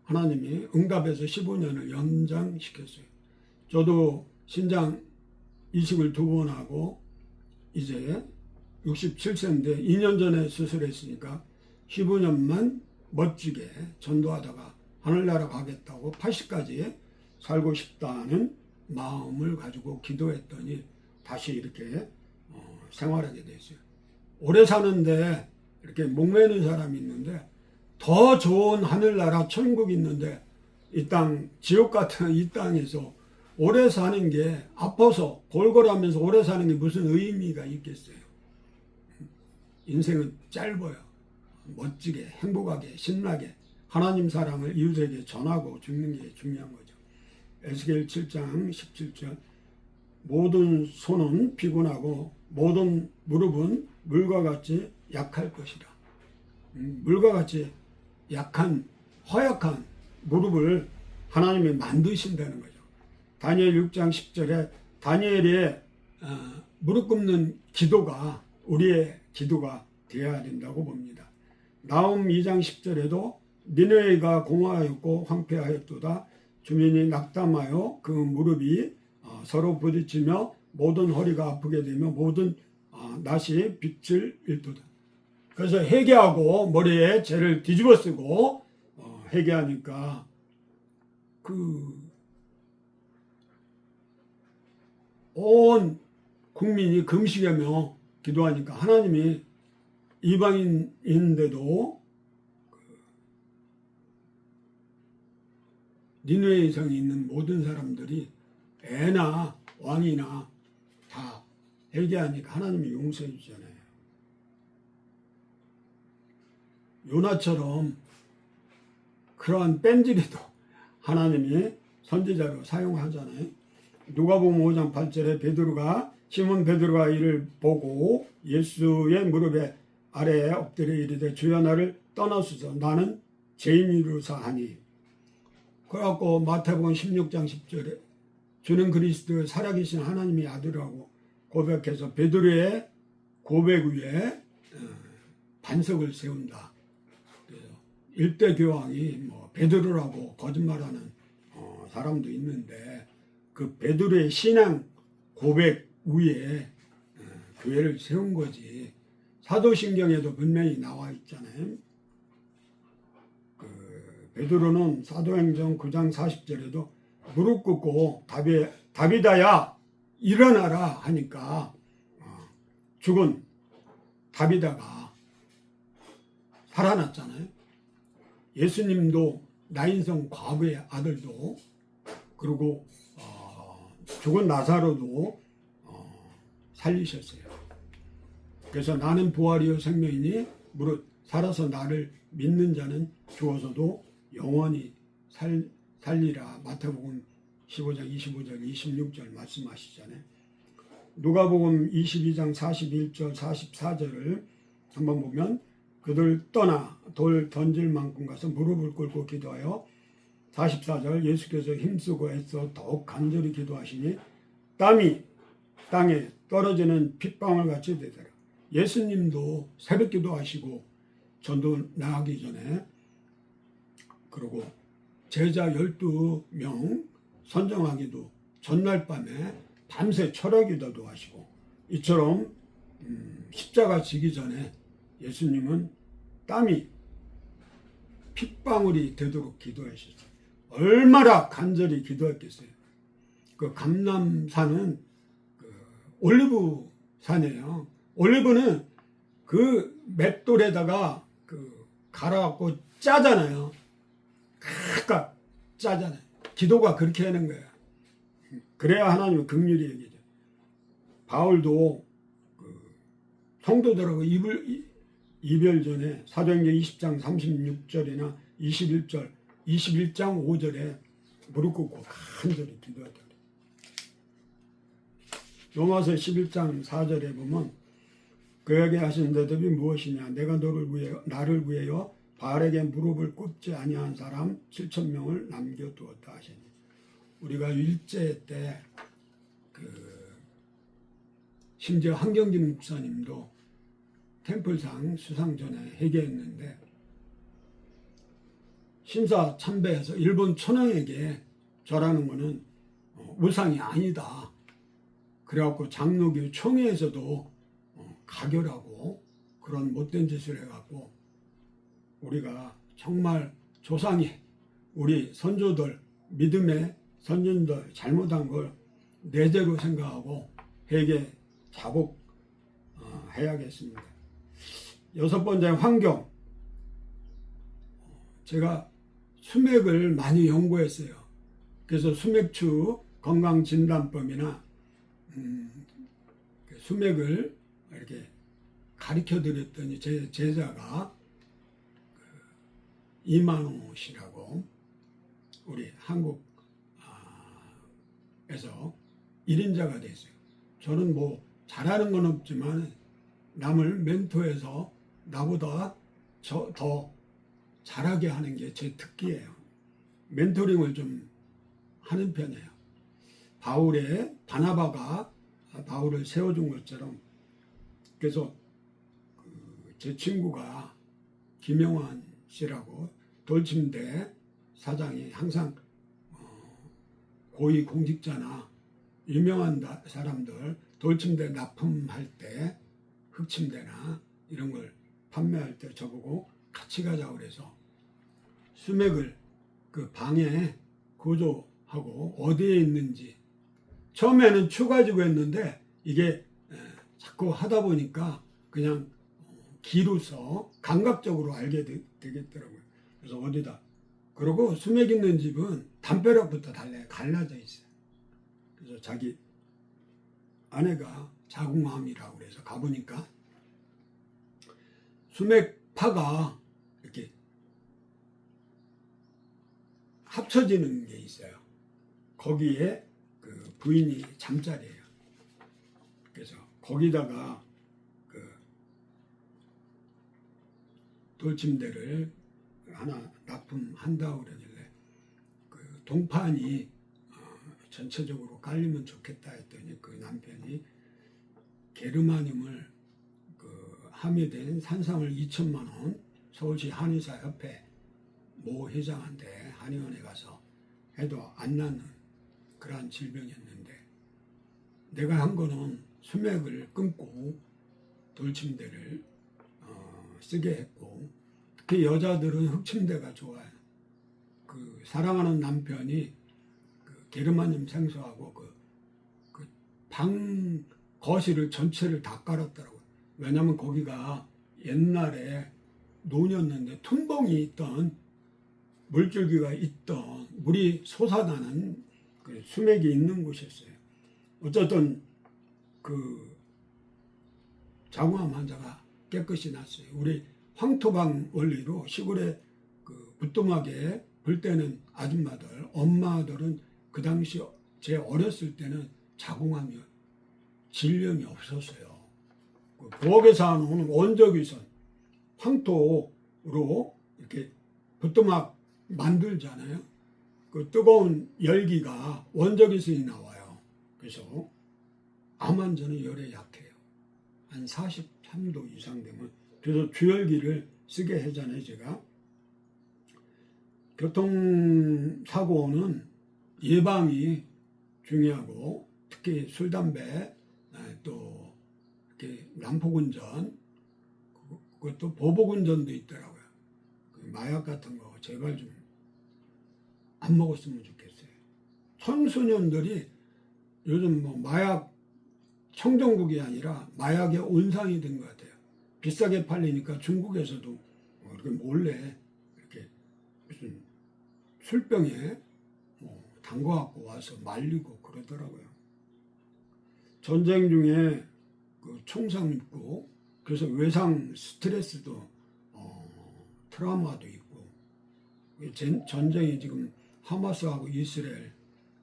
하나님이 응답해서 15년을 연장시켰어요. 저도 신장 이식을 2번 하고 이제 67세인데 2년 전에 수술했으니까 15년만 멋지게 전도하다가 하늘나라 가겠다고 80까지 살고 싶다는 마음을 가지고 기도했더니 다시 이렇게 생활하게 됐어요. 오래 사는데 이렇게 목매는 사람이 있는데, 더 좋은 하늘나라 천국이 있는데 이 땅, 지옥 같은 이 땅에서 오래 사는 게, 아파서 골골하면서 오래 사는 게 무슨 의미가 있겠어요. 인생은 짧아요. 멋지게 행복하게 신나게 하나님 사랑을 이웃에게 전하고 죽는 게 중요한 거죠. 에스겔 7장 17절, 모든 손은 피곤하고 모든 무릎은 물과 같이 약할 것이라. 물과 같이 약한 허약한 무릎을 하나님이 만드신다는 거죠. 다니엘 6장 10절에 다니엘의 무릎 꿇는 기도가 우리의 기도가 되어야 된다고 봅니다. 나훔 2장 10절에도 니느웨가 공허하였고 황폐하였도다. 주민이 낙담하여 그 무릎이 서로 부딪히며 모든 허리가 아프게 되며 모든 낫이 빛을 잃도다. 그래서 회개하고 머리에 죄를 뒤집어 쓰고 회개하니까 온 국민이 금식하며 기도하니까 하나님이 이방인인데도 니느웨 성에 있는 모든 사람들이 애나 왕이나 다 회개하니까 하나님이 용서해 주잖아요. 요나처럼 그러한 뺀질이도 하나님이 선지자로 사용하잖아요. 누가복음 5장 8절에 시몬 베드로가 이를 보고 예수의 무릎에 아래에 엎드려 이르되 주여 나를 떠나소서 나는 죄인이로사 하니. 그래갖고 마태복음 16장 10절에 주는 그리스도 살아계신 하나님의 아들이라고 고백해서 베드로의 고백 위에 반석을 세운다. 그래서 일대 교황이 베드로라고 거짓말하는 사람도 있는데, 그 베드로의 신앙 고백 위에 교회를 세운 거지. 사도신경에도 분명히 나와 있잖아요. 베드로는 사도행전 9장 40절에도 무릎 꿇고 다비다야 일어나라 하니까 죽은 다비다가 살아났잖아요. 예수님도 나인성 과부의 아들도, 그리고 죽은 나사로도 살리셨어요. 그래서 나는 부활이요 생명이니 무릇 살아서 나를 믿는 자는 죽어서도 영원히 살리라. 마태복음 15장 25절 26절 말씀하시잖아요. 누가복음 22장 41절 44절을 한번 보면 그들 떠나 돌 던질 만큼 가서 무릎을 꿇고 기도하여 44절 예수께서 힘쓰고 애써 더욱 간절히 기도하시니 땀이 땅에 떨어지는 핏방울 같이 되더라. 예수님도 새벽 기도하시고 전도 나가기 전에, 그리고 제자 12명 선정하기도 전날 밤에 밤새 철학기도도 하시고, 이처럼 십자가 지기 전에 예수님은 땀이 핏방울이 되도록 기도하셨어요. 얼마나 간절히 기도했겠어요. 그 감람산은 올리브 산이에요. 올리브는 그 맷돌에다가 갈아갖고 짜잖아요. 각각 짜잖아요. 기도가 그렇게 하는 거예요. 그래야 하나님은 긍휼히 여기죠. 바울도 성도들하고 이별 전에 사도행전 20장 36절이나 21장 5절에 무릎 꿇고 간절히 기도했다. 로마서 11장 4절에 보면 그에게 하신 대답이 무엇이냐? 내가 나를 위하여 바알에게 무릎을 꿇지 아니한 사람 7,000명을 남겨두었다 하시니. 우리가 일제 때 심지어 한경진 목사님도 템플상 수상전에 회개했는데 신사 참배해서 일본 천황에게 절하는 것은 우상이 아니다. 그래갖고 장로교 총회에서도 가결하고 그런 못된 짓을 해갖고 우리가 정말 조상이 우리 선조들 믿음의 선진들 잘못한 걸 내재로 생각하고 회개 자복 해야겠습니다. 여섯 번째 환경. 제가 수맥을 많이 연구했어요. 그래서 수맥추 건강진단법이나 수맥을 이렇게 가르쳐 드렸더니 제 제자가 이만호 씨라고 우리 한국에서 1인자가 됐어요. 저는 뭐 잘하는 건 없지만 남을 멘토해서 나보다 더 잘하게 하는 게 제 특기예요. 멘토링을 좀 하는 편이에요. 바나바가 바울을 세워준 것처럼. 그래서 제 친구가 김영환 씨라고 돌침대 사장이 항상 고위 공직자나 유명한 사람들 돌침대 납품할 때 흑침대나 이런 걸 판매할 때 저보고 같이 가자고 그래서 수맥을 그 방에 구조하고 어디에 있는지 처음에는 추가지고 했는데 이게 자꾸 하다 보니까 그냥 기로서 감각적으로 알게 되겠더라고요. 그래서 어디다. 그리고 수맥 있는 집은 담벼락부터 갈라져 있어요. 그래서 자기 아내가 자궁암이라고 그래서 가보니까 수맥파가 이렇게 합쳐지는 게 있어요. 거기에 그 부인이 잠자리예요. 그래서 거기다가 그 돌침대를 하나 납품한다고 그러길래 그 동판이 전체적으로 깔리면 좋겠다 했더니 그 남편이 게르마늄을 함유된 산성을 2천만 원 서울시 한의사협회 모 회장한테 한의원에 가서 해도 안 낫는 그러한 질병이었는데 내가 한 거는 수맥을 끊고 돌침대를 쓰게 했고 특히 여자들은 흑침대가 좋아요. 그 사랑하는 남편이 그 게르마늄 생수하고 그 방 거실을 전체를 다 깔았더라고요. 왜냐면 거기가 옛날에 논이었는데 tum벙이 있던 물줄기가 있던 물이 솟아나는 그 수맥이 있는 곳이었어요. 어쨌든 그 자궁암 환자가 깨끗이 났어요. 우리 황토방 원리로 시골에 그 부뚜막에 불 때는 아줌마들, 엄마들은 그 당시 제 어렸을 때는 자궁암이 질병이 없었어요. 그 부엌에서 하는 원적외선 황토로 이렇게 부뚜막 만들잖아요. 그 뜨거운 열기가 원적외선이 나와요. 그래서 암 환자는 열에 약해요. 한 43도 이상 되면. 그래서 주열기를 쓰게 하잖아요, 제가. 교통사고는 예방이 중요하고 특히 술, 담배, 또 이렇게 난폭운전, 그것도 보복운전도 있더라고요. 그 마약 같은 거 제발 좀 안 먹었으면 좋겠어요. 청소년들이 요즘 뭐 마약 청정국이 아니라 마약의 온상이 된 것 같아요. 비싸게 팔리니까 중국에서도 이렇게 몰래 이렇게 무슨 술병에 담궈갖고 와서 말리고 그러더라고요. 전쟁 중에 그 총상 입고 그래서 외상 스트레스도 트라우마도 있고 전쟁이 지금 하마스하고 이스라엘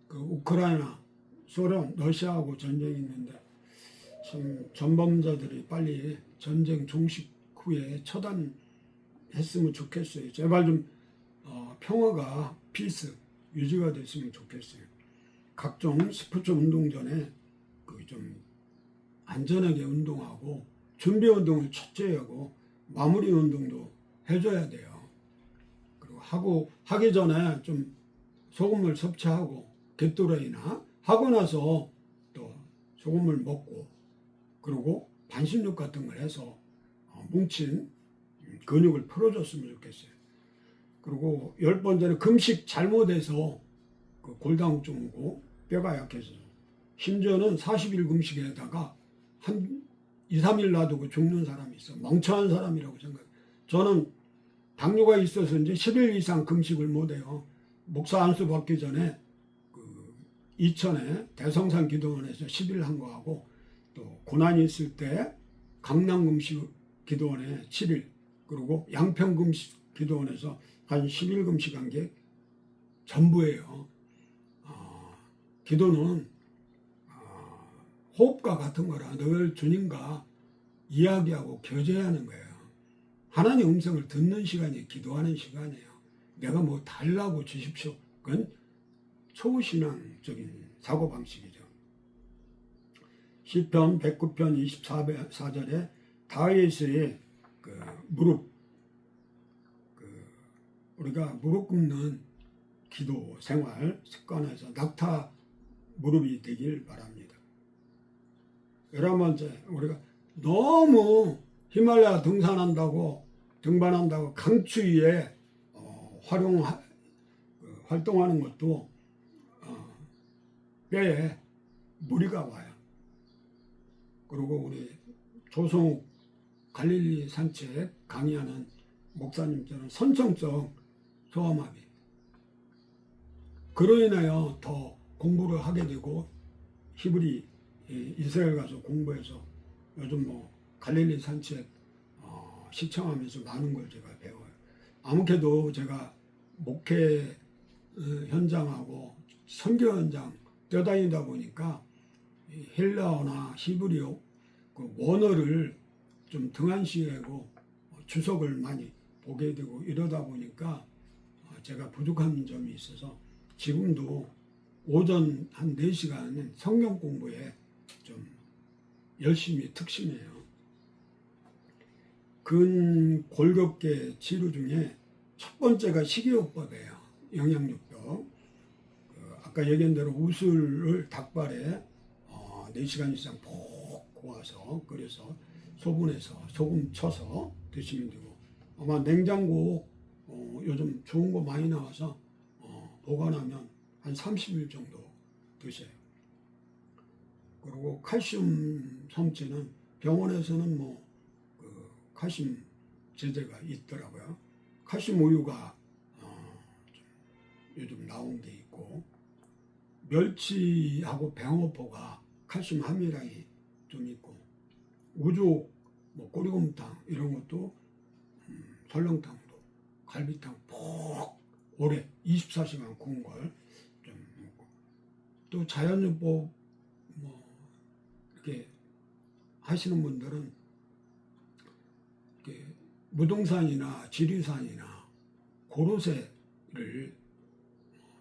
그 우크라이나 소련 러시아하고 전쟁이 있는데 참 전범자들이 빨리 전쟁 종식 후에 처단했으면 좋겠어요. 제발 좀 평화가 피스 유지가 됐으면 좋겠어요. 각종 스포츠 운동 전에 그 좀 안전하게 운동하고 준비 운동을 첫째 하고 마무리 운동도 해줘야 돼요. 그리고 하기 전에 좀 소금을 섭취하고 갯도라이나 하고 나서 또 소금을 먹고 그리고 반신욕 같은 걸 해서 뭉친 근육을 풀어줬으면 좋겠어요. 그리고 10번 전에 금식 잘못해서 그 골다공증 오고 뼈가 약해서 심지어는 40일 금식에다가 한 2, 3일 놔두고 죽는 사람이 있어. 멍청한 사람이라고 생각해요. 저는 당뇨가 있어서 이제 10일 이상 금식을 못해요. 목사 안수 받기 전에 그 이천에 대성산 기도원에서 10일 한 거하고 또 고난이 있을 때 강남 금식 기도원에 7일 그리고 양평 금식 기도원에서 한 10일 금식한 게 전부예요. 기도는 호흡과 같은 거라 늘 주님과 이야기하고 교제하는 거예요. 하나님 음성을 듣는 시간이 기도하는 시간이에요. 내가 뭐 달라고 주십시오. 그건 초신앙적인 사고방식이죠. 시편 109편 24절에 다윗의 그 무릎, 우리가 무릎 꿇는 기도 생활 습관에서 낙타 무릎이 되길 바랍니다. 여러 번째, 우리가 너무 히말라야 등반한다고 강추위에 활동하는 것도 뼈에 무리가 와요. 그리고 우리 조성욱 갈릴리 산책 강의하는 목사님처럼 선천적 소아마비 그로 인하여 더 공부를 하게 되고 히브리 이스라엘 가서 공부해서 요즘 뭐 갈릴리 산책 시청하면서 많은 걸 제가 배워요. 아무래도 제가 목회 현장하고 선교 현장 뛰어다니다 보니까 헬라어나 히브리어 그 원어를 좀 등한시하고 주석을 많이 보게 되고 이러다 보니까 제가 부족한 점이 있어서 지금도 오전 한 4시간 성경 공부에 좀 열심히 특심해요. 근골격계 치료 중에 첫 번째가 식이요법이에요. 영양요법. 아까 얘기한 대로 우슬을 닭발에 4시간 이상 푹 고아서 끓여서 소분해서 소금 쳐서 드시면 되고 아마 냉장고 요즘 좋은 거 많이 나와서 보관하면 한 30일 정도 드세요. 그리고 칼슘 섭취는 병원에서는 그 칼슘 제제가 있더라고요. 칼슘 우유가 요즘 나온 게 있고 멸치하고 뱅어포가 칼슘 함유량이 좀 있고 우죽, 꼬리곰탕 이런 것도 설렁탕도 갈비탕 푹 오래 24시간 구운 걸 좀 먹고 또 자연요법 이렇게 하시는 분들은 이렇게 무등산이나 지리산이나 고로쇠를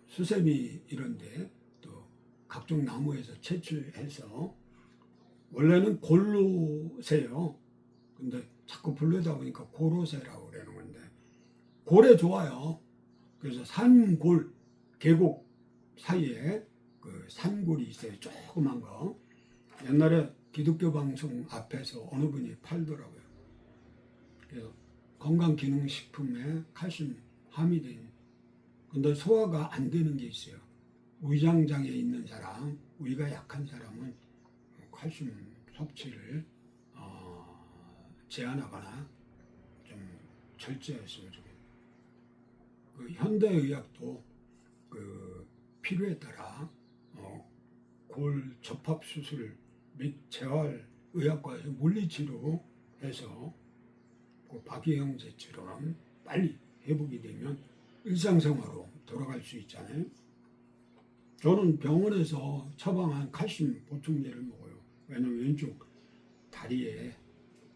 수세미 이런데 또 각종 나무에서 채취해서 원래는 골로새요. 근데 자꾸 부르다 보니까 고로새라고 그러는 건데 골에 좋아요. 그래서 산골 계곡 사이에 그 산골이 있어요. 조그만 거. 옛날에 기독교 방송 앞에서 어느 분이 팔더라고요. 그래서 건강기능식품에 칼슘 함유된 근데 소화가 안 되는 게 있어요. 위장장애 있는 사람, 위가 약한 사람은 칼슘 섭취를 제한하거나 좀 절제했으면 좋겠어요. 그 현대의학도 그 필요에 따라 골 접합 수술 및 재활의학과에서 물리치료해서 그 박희영제처럼 빨리 회복이 되면 일상생활로 돌아갈 수 있잖아요. 저는 병원에서 처방한 칼슘 보충제를 먹어요. 왜냐면 왼쪽 다리에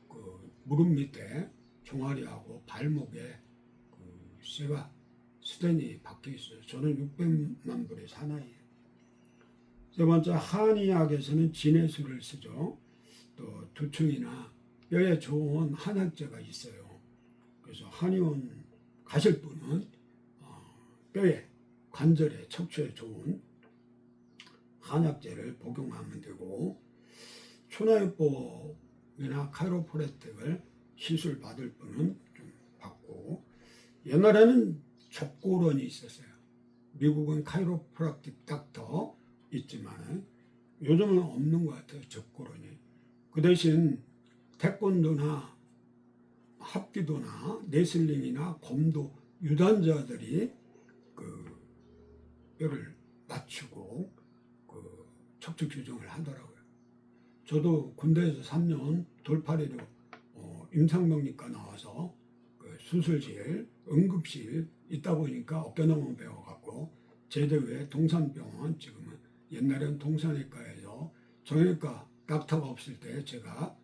그 무릎 밑에 종아리하고 발목에 그 쇠가 스텐이 박혀 있어요. 저는 600만 불의 사나이예요. 세 번째, 한의학에서는 진해수를 쓰죠. 또 두충이나 뼈에 좋은 한약재가 있어요. 그래서 한의원 가실 분은 뼈에, 관절에, 척추에 좋은 한약재를 복용하면 되고, 추나요법이나 카이로프랙틱을 시술 받을 분은 좀 받고, 옛날에는 접고론이 있었어요. 미국은 카이로프랙틱 닥터 있지만 요즘은 없는 것 같아요, 접고론이. 그 대신 태권도나 합기도나 레슬링이나 검도 유단자들이 그 뼈를 맞추고 그 척추 교정을 하더라고요. 저도 군대에서 3년 돌팔이로 임상병리과 나와서 그 수술실, 응급실 있다 보니까 어깨너머 배워갖고 제대 후에 동산병원, 지금은 옛날에는 동산외과에서 정형외과 닥터가 없을 때 제가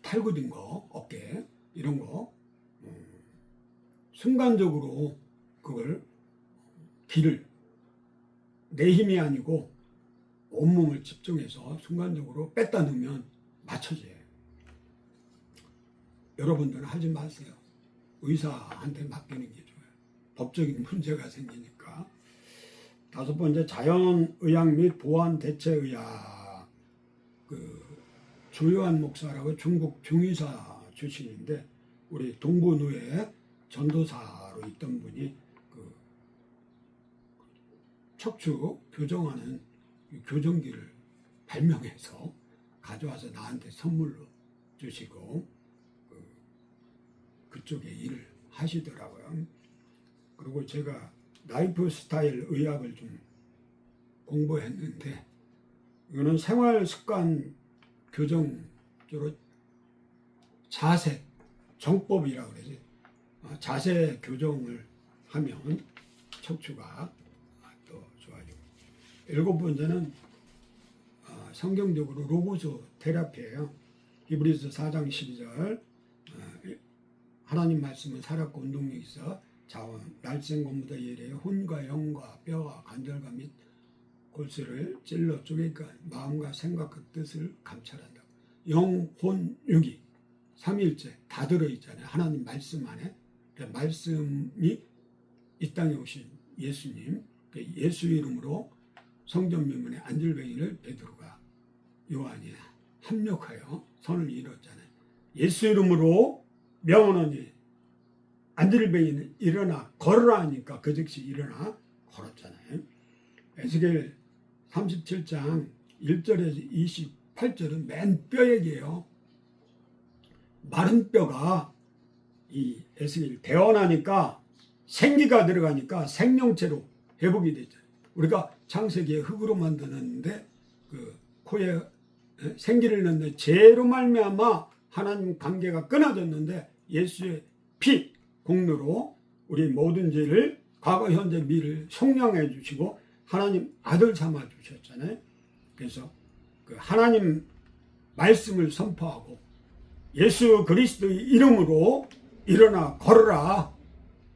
탈구된 거, 어깨 이런 거 순간적으로 그걸 길을 내 힘이 아니고 온몸을 집중해서 순간적으로 뺐다 넣으면 맞춰져요. 여러분들은 하지 마세요. 의사한테 맡기는 게 좋아요. 법적인 문제가 생기니까. 다섯 번째, 자연의학 및 보완대체의학. 주요한 목사라고 중국 중의사 출신인데 우리 동부누에 전도사로 있던 분이 그 척추 교정하는 교정기를 발명해서 가져와서 나한테 선물로 주시고 그쪽에 일을 하시더라고요. 그리고 제가 라이프 스타일 의학을 좀 공부했는데 이거는 생활 습관 교정으로 자세, 정법이라고 그러지. 자세 교정을 하면 척추가 또 좋아지고. 일곱 번째는 성경적으로 로고스 테라피예요. 히브리서 4장 12절 하나님 말씀은 살았고 운동력이 있어 자원, 날생검보다 예리해 혼과 영과 뼈와 관절과 및 골수를 찔러 쪼개니까 마음과 생각과 뜻을 감찰한다. 영, 혼, 육이 삼일째 다 들어있잖아요. 하나님 말씀 안에. 말씀이 이 땅에 오신 예수님, 예수 이름으로 성전 미문에 안질뱅이를 베드로가 요한이 합력하여 선을 이뤘잖아요. 예수 이름으로 명하노니 안질뱅이는 일어나 걸으라 하니까 그 즉시 일어나 걸었잖아요. 에스겔 37장 1절에서 28절은 맨 뼈 얘기예요. 마른 뼈가 이 에스겔 대원하니까 생기가 들어가니까 생명체로 회복이 되잖아요. 우리가 창세기에 흙으로 만드는데 그 코에 생기를 넣는데 죄로 말미암아 하나님 관계가 끊어졌는데 예수의 피 공로로 우리 모든 죄를 과거 현재 미래를 속량해 주시고 하나님 아들 삼아 주셨잖아요. 그래서 그 하나님 말씀을 선포하고 예수 그리스도의 이름으로 일어나 걸어라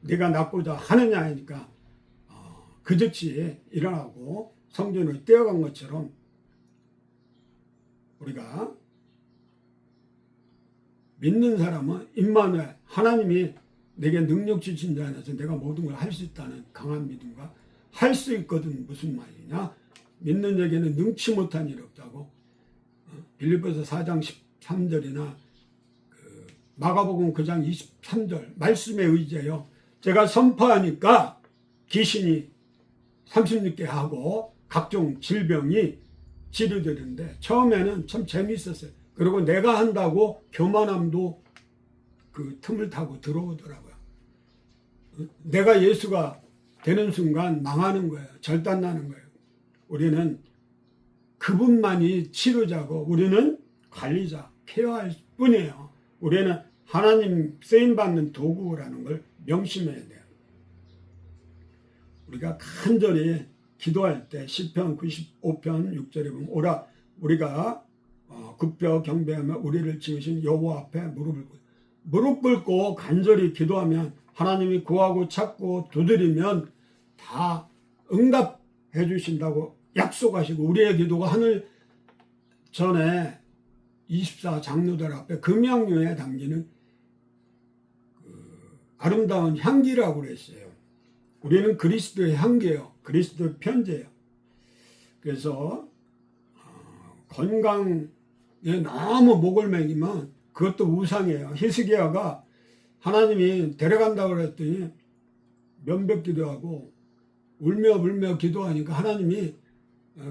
네가 낫고자 하느냐 하니까 그 즉시 일어나고 성전을 떼어간 것처럼 우리가 믿는 사람은 임마누엘 하나님이 내게 능력 주신 자 안에서 내가 모든 걸 할 수 있다는 강한 믿음과 할 수 있거든 무슨 말이냐 믿는 자에게는 능치 못한 일 없다고 빌립보서 4장 13절이나 마가복음 9장 23절 말씀에 의지해요. 제가 선포하니까 귀신이 36개 하고 각종 질병이 치료되는데 처음에는 참 재미있었어요. 그리고 내가 한다고 교만함도 그 틈을 타고 들어오더라고요. 내가 예수가 되는 순간 망하는 거예요. 절단나는 거예요. 우리는 그분만이 치료자고 우리는 관리자, 케어할 뿐이에요. 우리는 하나님 쓰임받는 도구라는 걸 명심해야 돼요. 우리가 간절히 기도할 때 시편 95편 6절에 보면 오라 우리가 굽혀 경배하며 우리를 지으신 여호와 앞에 무릎 꿇고 간절히 기도하면 하나님이 구하고 찾고 두드리면 다 응답해 주신다고 약속하시고 우리의 기도가 하늘 전에 24 장로들 앞에 금양류에 담기는 아름다운 향기라고 그랬어요. 우리는 그리스도의 향기예요. 그리스도의 편지예요. 그래서 건강에 너무 목을 매기면 그것도 우상이에요. 히스기야가 하나님이 데려간다고 그랬더니 면벽 기도하고 울며 불며 기도하니까 하나님이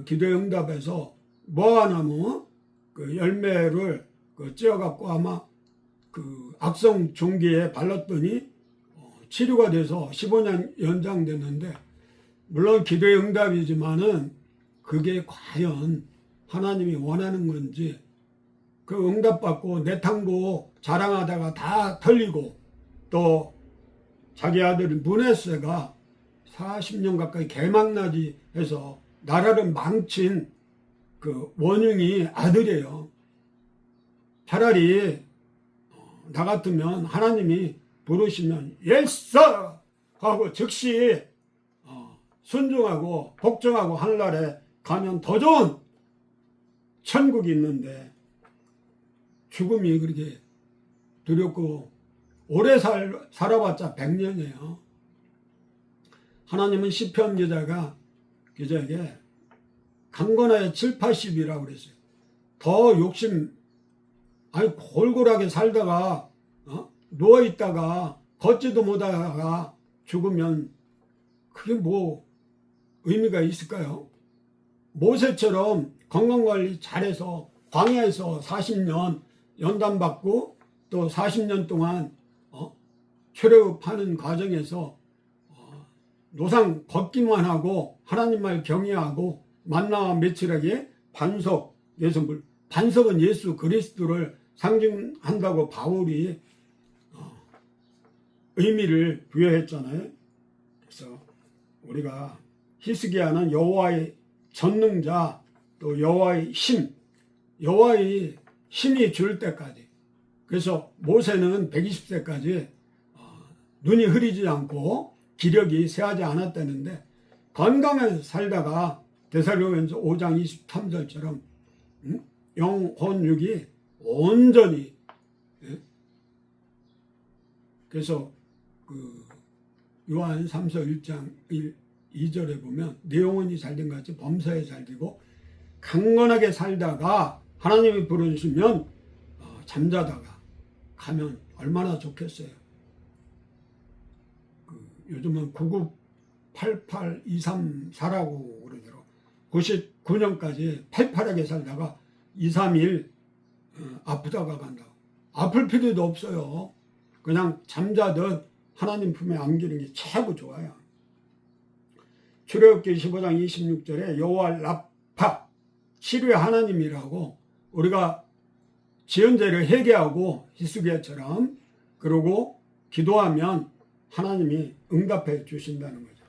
기도의 응답에서 무화과나무 그 열매를 찧어갖고 아마 그 악성 종기에 발랐더니 치료가 돼서 15년 연장됐는데, 물론 기도의 응답이지만은 그게 과연 하나님이 원하는 건지, 그 응답받고 내탕도 자랑하다가 다 털리고, 또 자기 아들 문헤세가 40년 가까이 개망나지 해서 나라를 망친 그 원흉이 아들이에요. 차라리 나 같으면 하나님이 부르시면 yes 하고 즉시 순종하고 복종하고 하늘나라에 가면 더 좋은 천국이 있는데, 죽음이 그렇게 두렵고 오래 살아봤자 100년이에요. 하나님은 시편 기자에게 강건하에 7, 80이라고 그랬어요. 더 욕심, 아니 골골하게 살다가 누워있다가 걷지도 못하다가 죽으면 그게 뭐 의미가 있을까요? 모세처럼 건강관리 잘해서 광야에서 40년 연단받고 또 40년 동안 출애굽하는 과정에서 노상 걷기만 하고 하나님 말 경외하고 만나와 메추라기에 반석은 예수 그리스도를 상징한다고 바울이 의미를 부여했잖아요. 그래서 우리가 히스기야는 여호와의 전능자, 또 여호와의 힘이 줄 때까지, 그래서 모세는 120세까지 눈이 흐리지 않고 기력이 쇠하지 않았다는데, 건강해서 살다가 데살로니가서 5장 23절처럼 영혼육이 온전히, 그래서 그 요한 3서 1장 2절에 보면 내 영혼이 잘된 것 같이 범사에 잘되고 강건하게 살다가 하나님이 부르시면 잠자다가 가면 얼마나 좋겠어요. 요즘은 9988-234라고 그러더라고. 99년까지 팔팔하게 살다가 2, 3일 아프다가 간다고. 아플 필요도 없어요. 그냥 잠자듯 하나님 품에 안기는 게 최고 좋아요. 출애굽기 15장 26절에 여호와 라파, 치료의 하나님이라고, 우리가 지은 죄를 회개하고 히스기야처럼 그러고 기도하면 하나님이 응답해 주신다는 거죠.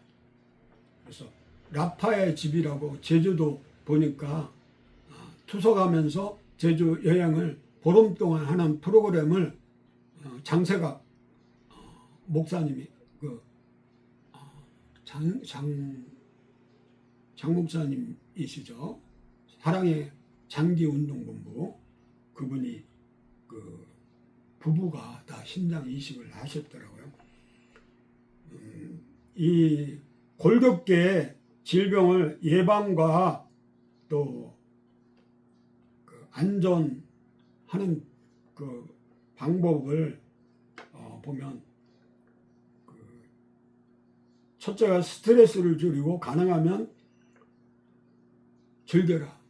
그래서 라파의 집이라고 제주도 보니까 투석하면서 제주 여행을 보름 동안 하는 프로그램을 장세각 목사님이 장 목사님이시죠. 사랑의 장기운동본부, 그분이 부부가 다 심장 이식을 하셨더라고요. 이 골격계 질병을 예방과 또 안전하는 방법을 보면, 첫째가 스트레스를 줄이고 가능하면 즐겨라.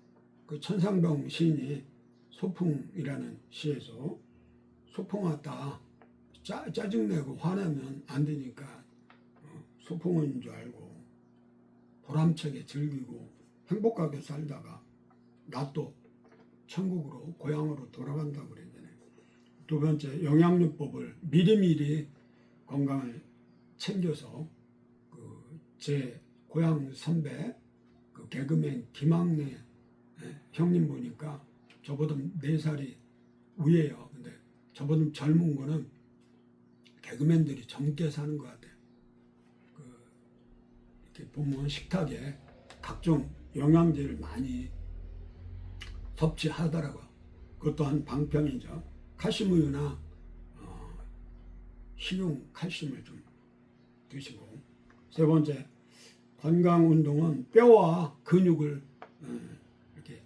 천상병 시인이 소풍이라는 시에서 소풍하다 짜증내고 화내면 안 되니까 소풍인 줄 알고 보람차게 즐기고 행복하게 살다가 나 또 천국으로 고향으로 돌아간다고 그랬잖아요. 두 번째, 영양요법을 미리미리 건강을 챙겨서 제 고향 선배 개그맨 김학래 형님 보니까 저보다 4살이 위에요. 근데 저보다 젊은 거는 개그맨들이 젊게 사는 것 같아요. 이렇게 보면 식탁에 각종 영양제를 많이 섭취하더라고요. 그것 또한 방편이죠. 칼슘 우유나 식용 칼슘을 좀 드시고. 세 번째, 건강 운동은 뼈와 근육을 이렇게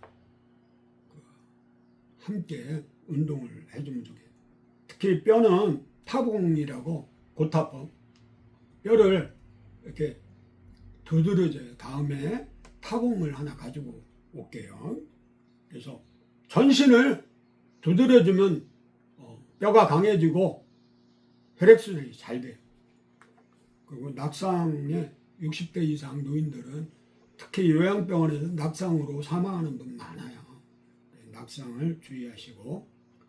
함께 운동을 해주면 좋겠어요. 특히 뼈는 타봉이라고, 고타법, 뼈를 이렇게 두드려줘요. 다음에 타봉을 하나 가지고 올게요. 그래서 전신을 두드려주면 뼈가 강해지고 혈액순환이 잘 돼요. 그리고 낙상에 60대 이상 노인들은 특히 요양병원에서 낙상으로 사망하는 분 많아요. 낙상을 주의하시고,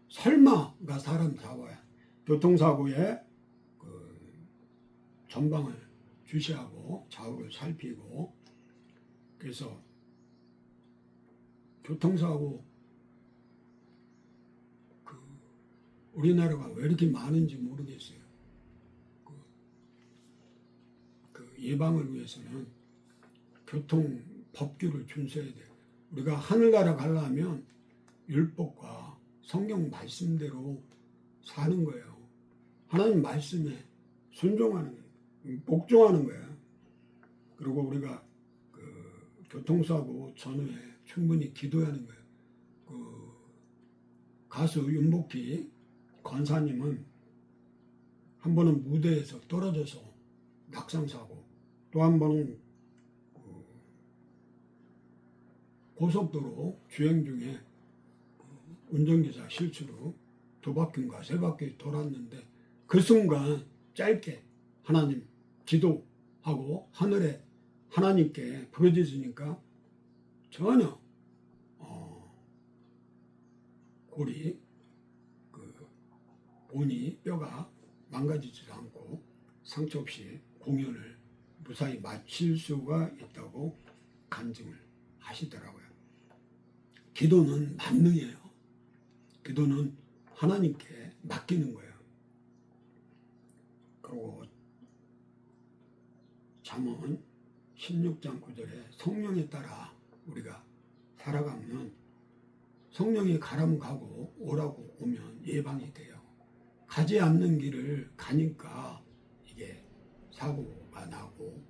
설마가 사람 잡아야 교통사고에 전방을 주시하고 좌우를 살피고. 그래서 교통사고 우리나라가 왜 이렇게 많은지 모르겠어요. 그 예방을 위해서는 교통 법규를 준수해야 돼요. 우리가 하늘나라 가려면 율법과 성경 말씀대로 사는 거예요. 하나님 말씀에 순종하는 거예요. 복종하는 거예요. 그리고 우리가 교통사고 전후에 충분히 기도해야 하는 거예요. 가수 윤복희 권사님은 한 번은 무대에서 떨어져서 낙상사고, 또 한 번은 고속도로 주행 중에 운전기사 실수로 2바퀴인가 3바퀴 돌았는데, 그 순간 짧게 하나님 기도하고 하늘에 하나님께 부르짖으니까 전혀 골이 보니 뼈가 망가지지 않고 상처 없이 공연을 무사히 마칠 수가 있다고 간증을 하시더라고요. 기도는 만능이에요. 기도는 하나님께 맡기는 거예요. 그리고 잠언 16장 9절에 성령에 따라 우리가 살아가면 성령이 가라면 가고 오라고 오면 예방이 돼요. 가지 않는 길을 가니까 이게 사고가 나고,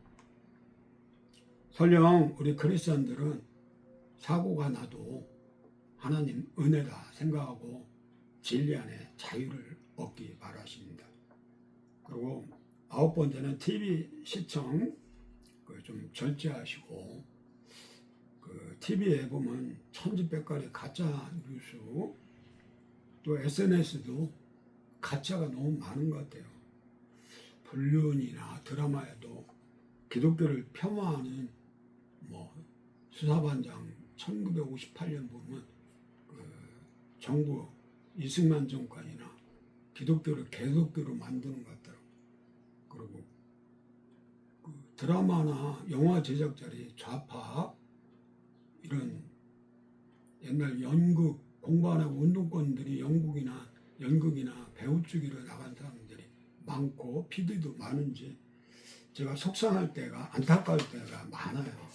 설령 우리 크리스천들은 사고가 나도 하나님 은혜다 생각하고 진리 안에 자유를 얻기 바라십니다. 그리고 9번째는 TV 시청 좀 절제하시고, TV에 보면 천지백갈의 가짜 뉴스, 또 SNS도 가짜가 너무 많은 것 같아요. 불륜이나 드라마에도 기독교를 폄하하는 수사반장 1958년 보면 정부 이승만 정권이나 기독교를 개독교로 만드는 것 같더라고요. 그리고 드라마나 영화 제작자들이 좌파, 이런 옛날 연극 공부 안 하고 운동권들이 연극이나 배우 쪽으로 나간 사람들이 많고 PD도 많은지 제가 속상할 때가, 안타까울 때가 많아요.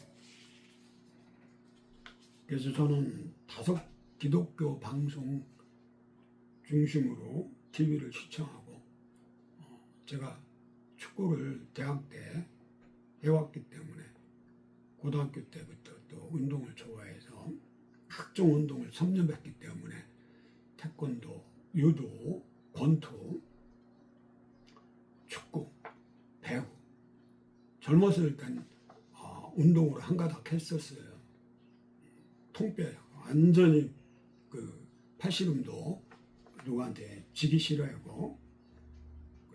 그래서 저는 5 기독교 방송 중심으로 TV를 시청하고, 제가 축구를 대학 때 해왔기 때문에 고등학교 때부터 또 운동을 좋아해서 각종 운동을 섭렵했기 때문에 태권도, 유도, 권투, 축구, 배구, 젊었을 땐 운동으로 한가닥 했었어요. 통뼈예요. 완전히 팔씨름도 누구한테 지기 싫어하고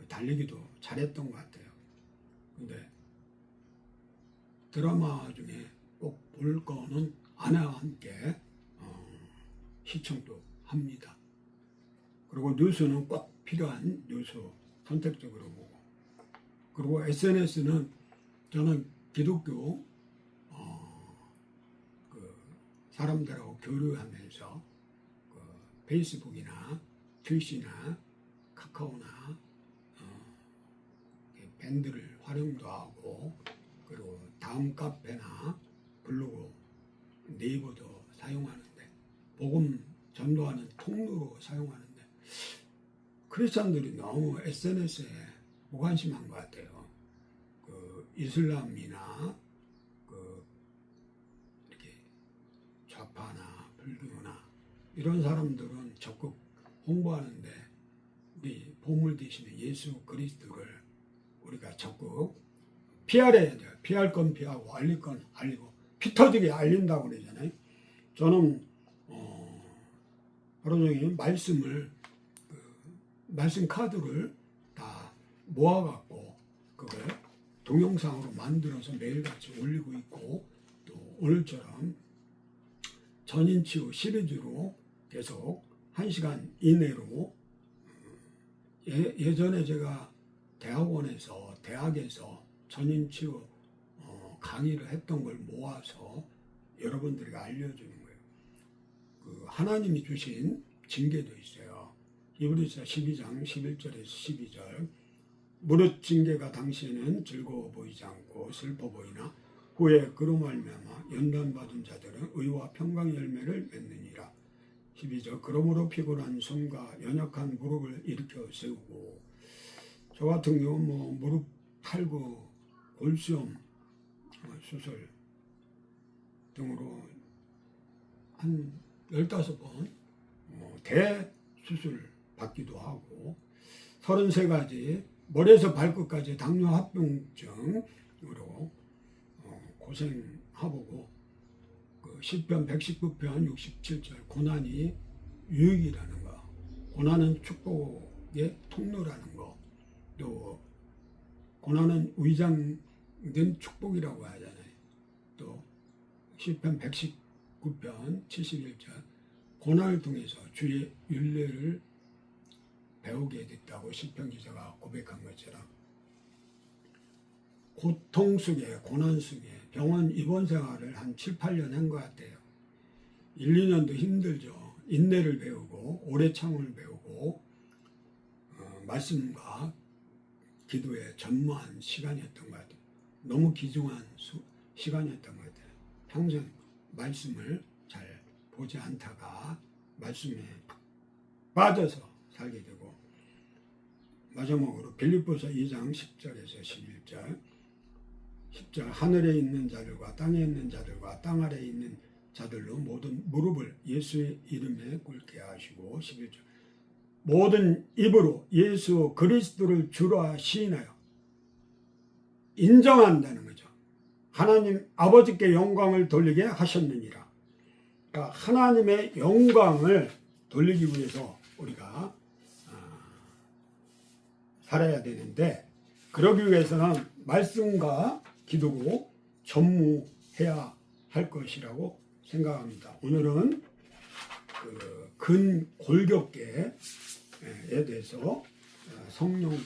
달리기도 잘했던 것 같아요. 근데 드라마 중에 꼭 볼 거는 아내와 함께 시청도 합니다. 그리고 뉴스는 꼭 필요한 뉴스 선택적으로 보고, 그리고 SNS는 저는 기독교 사람들하고 교류하면서 페이스북이나 트위치나 카카오나 밴드를 활용도 하고, 그리고 다음 카페나 블로그 네이버도 사용하는데, 복음 전도하는 통로로 사용하는데, 크리스찬들이 너무 SNS에 무관심한 것 같아요. 그 이슬람이나 그 이렇게 좌파나 불교나 이런 사람들은 적극 홍보하는데, 우리 보물 되시는 예수 그리스도를 우리가 적극 피하래야 돼요. 피할 건 피하고 알릴 건 알리고, 피 터지게 알린다고 그러잖아요. 저는 하루 종일 말씀을, 말씀 카드를 다 모아갖고 그걸 동영상으로 만들어서 매일같이 올리고 있고, 또 오늘처럼 전인치유 시리즈로 계속 1시간 이내로, 예전에 제가 대학에서 전인치유 강의를 했던 걸 모아서 여러분들에게 알려주는 거예요. 그 하나님이 주신 징계도 있어요. 히브리서 12장 11절에서 12절. 무릇 징계가 당시에는 즐거워 보이지 않고 슬퍼 보이나 후에 그로 말미암아 연단받은 자들은 의와 평강의 열매를 맺느니라. 12절. 그러므로 피곤한 손과 연약한 무릎을 일으켜 세우고, 저 같은 경우 무릎 탈구, 골수염 수술 등으로 한 15번 대수술 받기도 하고, 33가지 머리에서 발끝까지 당뇨 합병증으로 고생하고, 그 시편 119편 67절 고난이 유익이라는 거, 고난은 축복의 통로라는 거, 또 고난은 위장된 축복이라고 하잖아요. 또 시편 119편 71절 고난을 통해서 주의 율례를 배우게 됐다고 시편 기자가 고백한 것처럼, 고통 속에, 고난 속에 병원 입원 생활을 한 7, 8년 한 것 같아요. 1, 2년도 힘들죠. 인내를 배우고 오래 참음을 배우고 말씀과 기도에 전무한 시간이었던 것 같아요. 너무 귀중한 시간이었던 것 같아요. 평생 말씀을 잘 보지 않다가 말씀에 빠져서 살게 되고, 마지막으로 빌립보서 2장 10절에서 11절. 10절. 하늘에 있는 자들과 땅에 있는 자들과 땅 아래에 있는 자들로 모든 무릎을 예수의 이름에 꿇게 하시고, 11절. 모든 입으로 예수 그리스도를 주라 시인하여 인정한다는 거죠. 하나님 아버지께 영광을 돌리게 하셨느니라. 그러니까 하나님의 영광을 돌리기 위해서 우리가 살아야 되는데, 그러기 위해서는 말씀과 기도로 전무해야 할 것이라고 생각합니다. 오늘은 그 근골격계에 대해서 성령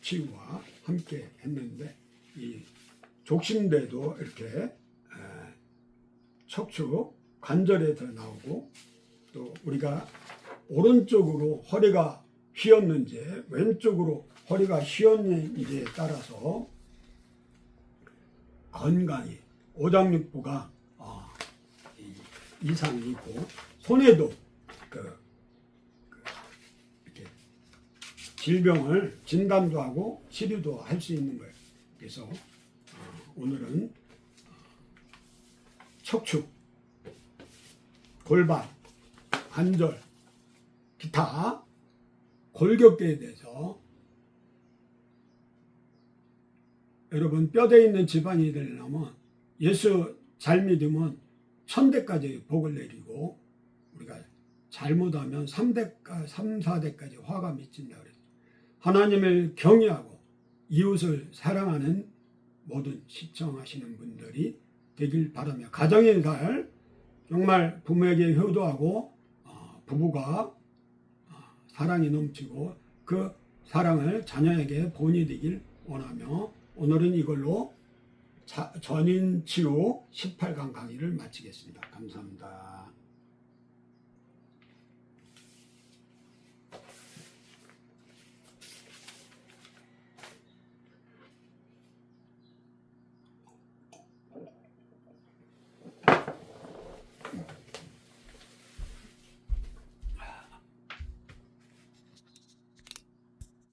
치유와 함께 했는데, 이 족신대도 이렇게 척추 관절에서 나오고, 또 우리가 오른쪽으로 허리가 휘었는지 왼쪽으로 허리가 휘었는지에 따라서 건강이, 오장육부가 이상이 있고, 손에도 이렇게 질병을 진단도 하고 치료도 할 수 있는 거예요. 그래서 오늘은 척추, 골반, 관절, 기타 골격계에 대해서, 여러분 뼈대 있는 집안이 되려면 예수 잘 믿으면 1000대까지 복을 내리고, 우리가 잘못하면 4대까지 화가 미친다 그랬죠. 하나님을 경외하고 이웃을 사랑하는 모든 시청하시는 분들이 되길 바라며, 가정의 달 정말 부모에게 효도하고 부부가 사랑이 넘치고 그 사랑을 자녀에게 본이 되길 원하며, 오늘은 이걸로 전인치유 18강 강의를 마치겠습니다. 감사합니다.